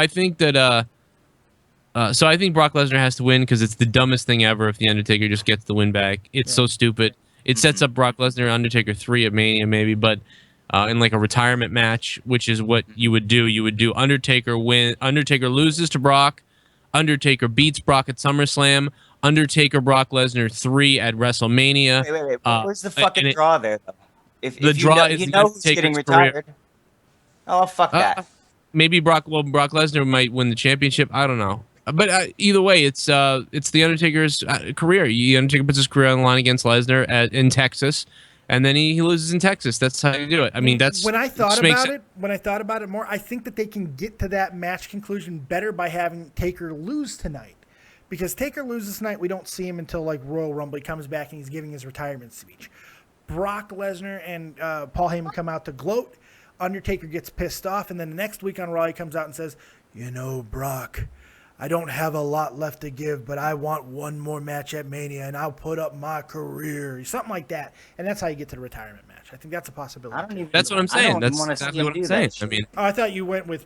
think that I think Brock Lesnar has to win because it's the dumbest thing ever if the Undertaker just gets the win back. It's so stupid. It sets up Brock Lesnar Undertaker 3 at Mania maybe, but in like a retirement match, which is what you would do. You would do Undertaker loses to Brock, Undertaker beats Brock at SummerSlam, Undertaker Brock Lesnar 3 at WrestleMania. Wait. Where's the fucking and draw there, though? If the you draw know, is you the know who's getting Undertaker's career. retired. Oh, fuck that. Maybe Brock Lesnar might win the championship. I don't know. But either way, it's the Undertaker's career. Undertaker puts his career on the line against Lesnar in Texas, and then he loses in Texas. That's how you do it. I mean, that's when I thought about it more, I think that they can get to that match conclusion better by having Taker lose tonight, because Taker loses tonight. We don't see him until like Royal Rumble. He comes back and he's giving his retirement speech. Brock Lesnar and Paul Heyman come out to gloat. Undertaker gets pissed off, and then the next week on Raw he comes out and says, "You know, Brock, I don't have a lot left to give, but I want one more match at Mania, and I'll put up my career." Something like that. And that's how you get to the retirement match. I think that's a possibility. That's what I'm saying. That's exactly what I'm saying. I mean, I thought you went with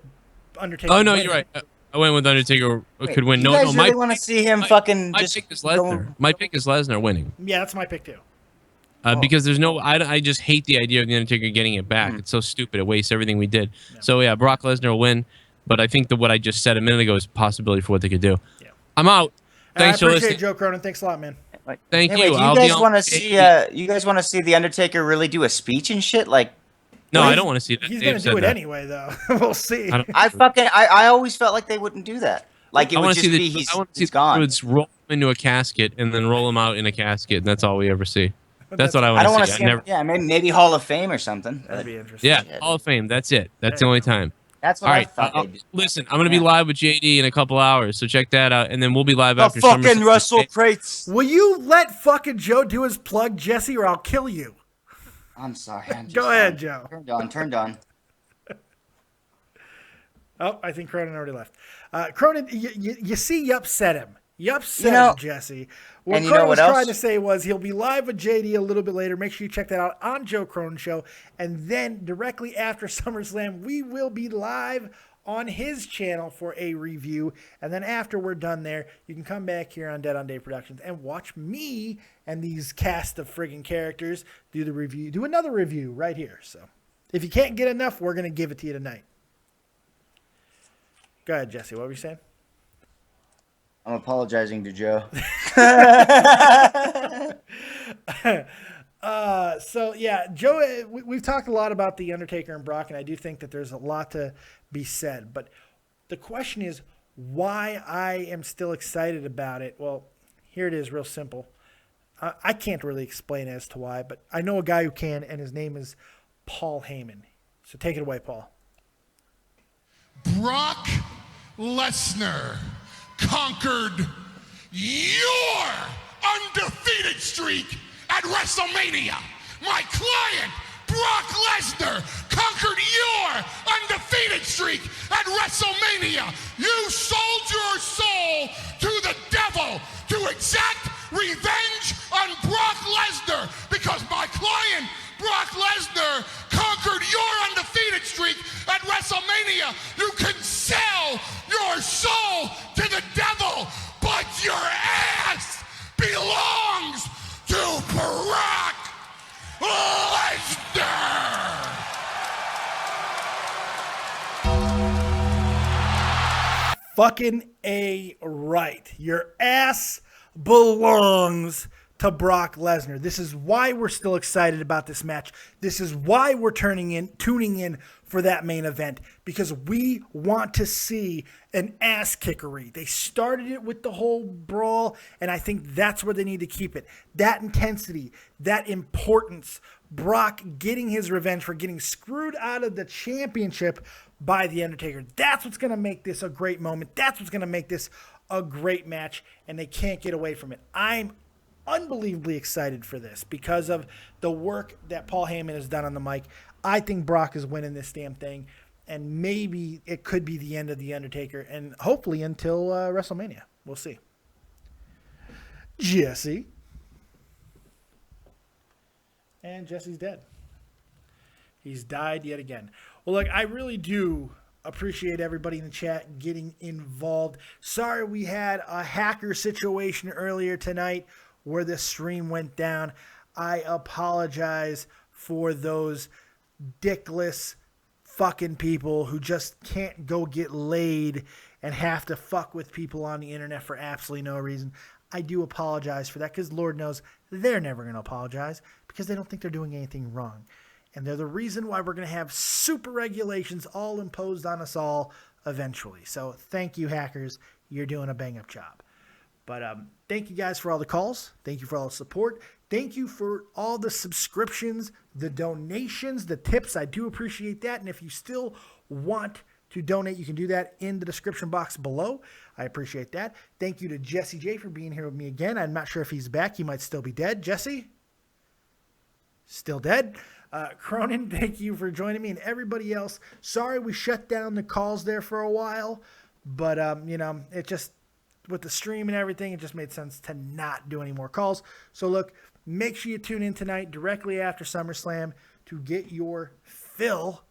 Undertaker. oh no, winning. you're right. I went with Undertaker could win. You No, guys no, really want to see him fucking my just pick is Lesnar. My pick is Lesnar winning. Yeah, that's my pick too. Because there's no, I just hate the idea of the Undertaker getting it back. It's so stupid. It wastes everything we did. So yeah, Brock Lesnar will win. But I think that what I just said a minute ago is a possibility for what they could do. Yeah. I'm out. Thanks for I appreciate listening. it, Joe Cronin. Thanks a lot, man. Thank Anyway, you. do I'll you be guys on- want to see? You guys want to see the Undertaker really do a speech and shit? Like, No, I don't want to see that. He's Dave gonna said do it that. anyway, though. We'll see. I always felt like they wouldn't do that. Like it I would want to just see be the. he's, I want to see he's gone. the Druids roll him into a casket and then roll him out in a casket, and that's all we ever see. That's what I I want don't to want see. to see him. Yeah, maybe Hall of Fame or something. That'd be interesting. Yeah, Hall of Fame. That's it. That's the only time. That's what All I right, thought they'd do. listen, I'm gonna be live with JD in a couple hours, so check that out, and then we'll be live The after fucking SummerSlam. Russell Prates. Will you let fucking Joe do his plug, Jesse, or I'll kill you? I'm sorry. Go ahead, Joe. Turned on. Oh, I think Cronin already left. Cronin, you see, you upset him. You upset him, Jesse. What and you Cronin know what was else? trying to say was he'll be live with JD a little bit later. Make sure you check that out on Joe Cronin Show. And then directly after SummerSlam, we will be live on his channel for a review. And then after we're done there, you can come back here on Dead on Dave Productions and watch me and these cast of friggin' characters do the review, do another review right here. So if you can't get enough, we're going to give it to you tonight. Go ahead, Jesse. What were you saying? I'm apologizing to Joe. So yeah, Joe, we've talked a lot about the Undertaker and Brock, and I do think that there's a lot to be said. But the question is why I am still excited about it. Well, here it is, real simple. I can't really explain as to why, but I know a guy who can, and his name is Paul Heyman. So take it away, Paul. Brock Lesnar conquered your undefeated streak at WrestleMania. My client, Brock Lesnar, conquered your undefeated streak at WrestleMania. You sold your soul to the devil to exact revenge on Brock Lesnar because my client, Brock Lesnar, conquered your undefeated streak at WrestleMania. You can sell your soul to the devil, but your ass belongs to Brock Lesnar. Fucking A right. Your ass belongs to Brock Lesnar. This is why we're still excited about this match. This is why we're tuning in for that main event, because we want to see an ass kickery. They started it with the whole brawl, and I think that's where they need to keep it. That intensity, that importance, Brock getting his revenge for getting screwed out of the championship by The Undertaker. That's what's going to make this a great moment. That's what's going to make this a great match, and they can't get away from it. I'm unbelievably excited for this because of the work that Paul Heyman has done on the mic. I think Brock is winning this damn thing, and maybe it could be the end of The Undertaker, and hopefully until WrestleMania. We'll see. Jesse. And Jesse's dead. He's died yet again. Well, look, I really do appreciate everybody in the chat getting involved. Sorry we had a hacker situation earlier tonight where the stream went down. I apologize for those dickless fucking people who just can't go get laid and have to fuck with people on the internet for absolutely no reason. I do apologize for that because Lord knows they're never going to apologize because they don't think they're doing anything wrong. And they're the reason why we're going to have super regulations all imposed on us all eventually. So thank you, hackers. You're doing a bang-up job. But thank you guys for all the calls. Thank you for all the support. Thank you for all the subscriptions, the donations, the tips. I do appreciate that. And if you still want to donate, you can do that in the description box below. I appreciate that. Thank you to Jesse J for being here with me again. I'm not sure if he's back. He might still be dead. Jesse? Still dead? Cronin, thank you for joining me, and everybody else. Sorry we shut down the calls there for a while, but it just, with the stream and everything, it just made sense to not do any more calls. So look, make sure you tune in tonight directly after SummerSlam to get your fill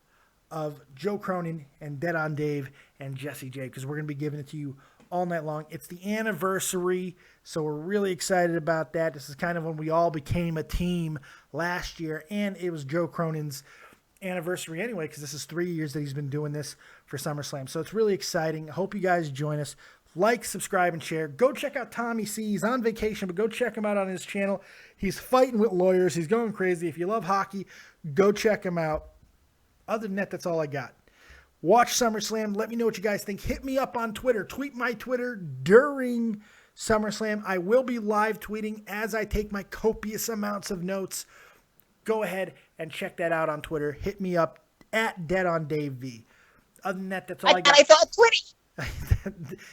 of Joe Cronin and Dead on Dave and Jesse J, because we're going to be giving it to you all night long. It's the anniversary, so we're really excited about that. This is kind of when we all became a team last year, and it was Joe Cronin's anniversary anyway, because this is 3 years that he's been doing this for SummerSlam. So it's really exciting. I hope you guys join us. Like, subscribe, and share. Go check out Tommy C. He's on vacation, but go check him out on his channel. He's fighting with lawyers. He's going crazy. If you love hockey, go check him out. Other than that, that's all I got. Watch SummerSlam. Let me know what you guys think. Hit me up on Twitter. Tweet my Twitter during SummerSlam. I will be live tweeting as I take my copious amounts of notes. Go ahead and check that out on Twitter. Hit me up at DeadOnDaveV. Other than that, that's all I got. I thought Twitty.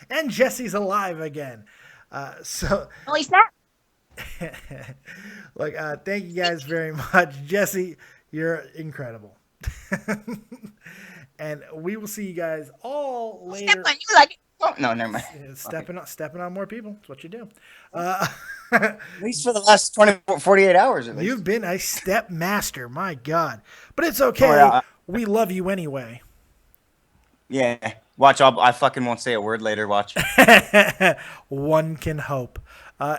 And Jesse's alive again. No, he's not. Thank you guys very much. Jesse, you're incredible. And we will see you guys all later. Step on you like it. Oh, no, never mind. Stepping on more people. That's what you do. At least for the last 48 hours. At least. You've been a step master. My God. But it's okay. Oh, yeah. We love you anyway. Yeah. Watch. I fucking won't say a word later. Watch. One can hope.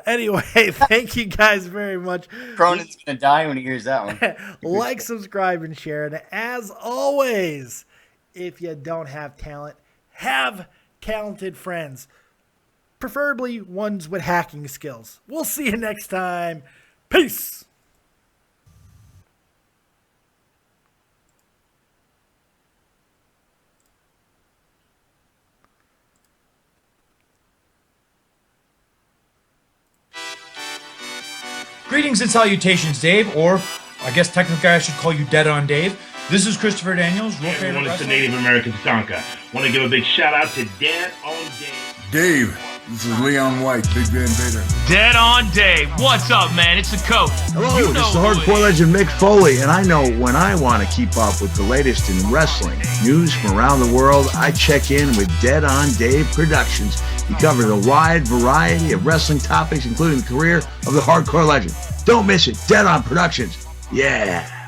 Anyway, thank you guys very much. Cronin's going to die when he hears that one. Like, subscribe, and share. And as always, if you don't have talent, have talented friends. Preferably ones with hacking skills. We'll see you next time. Peace. Greetings and salutations, Dave, or I guess technically I should call you Dead on Dave. This is Christopher Daniels. Hey everyone, it's the Native American Tonka. Want to give a big shout out to Dead on Dave. Dave, this is Leon White, Big Van Vader. Dead on Dave. What's up, man? It's the coach. Hello, You know this is the who it hardcore legend Mick Foley, and I know when I want to keep up with the latest in wrestling news from around the world, I check in with Dead on Dave Productions. He covers a wide variety of wrestling topics, including the career of the hardcore legend. Don't miss it. Dead on Productions. Yeah.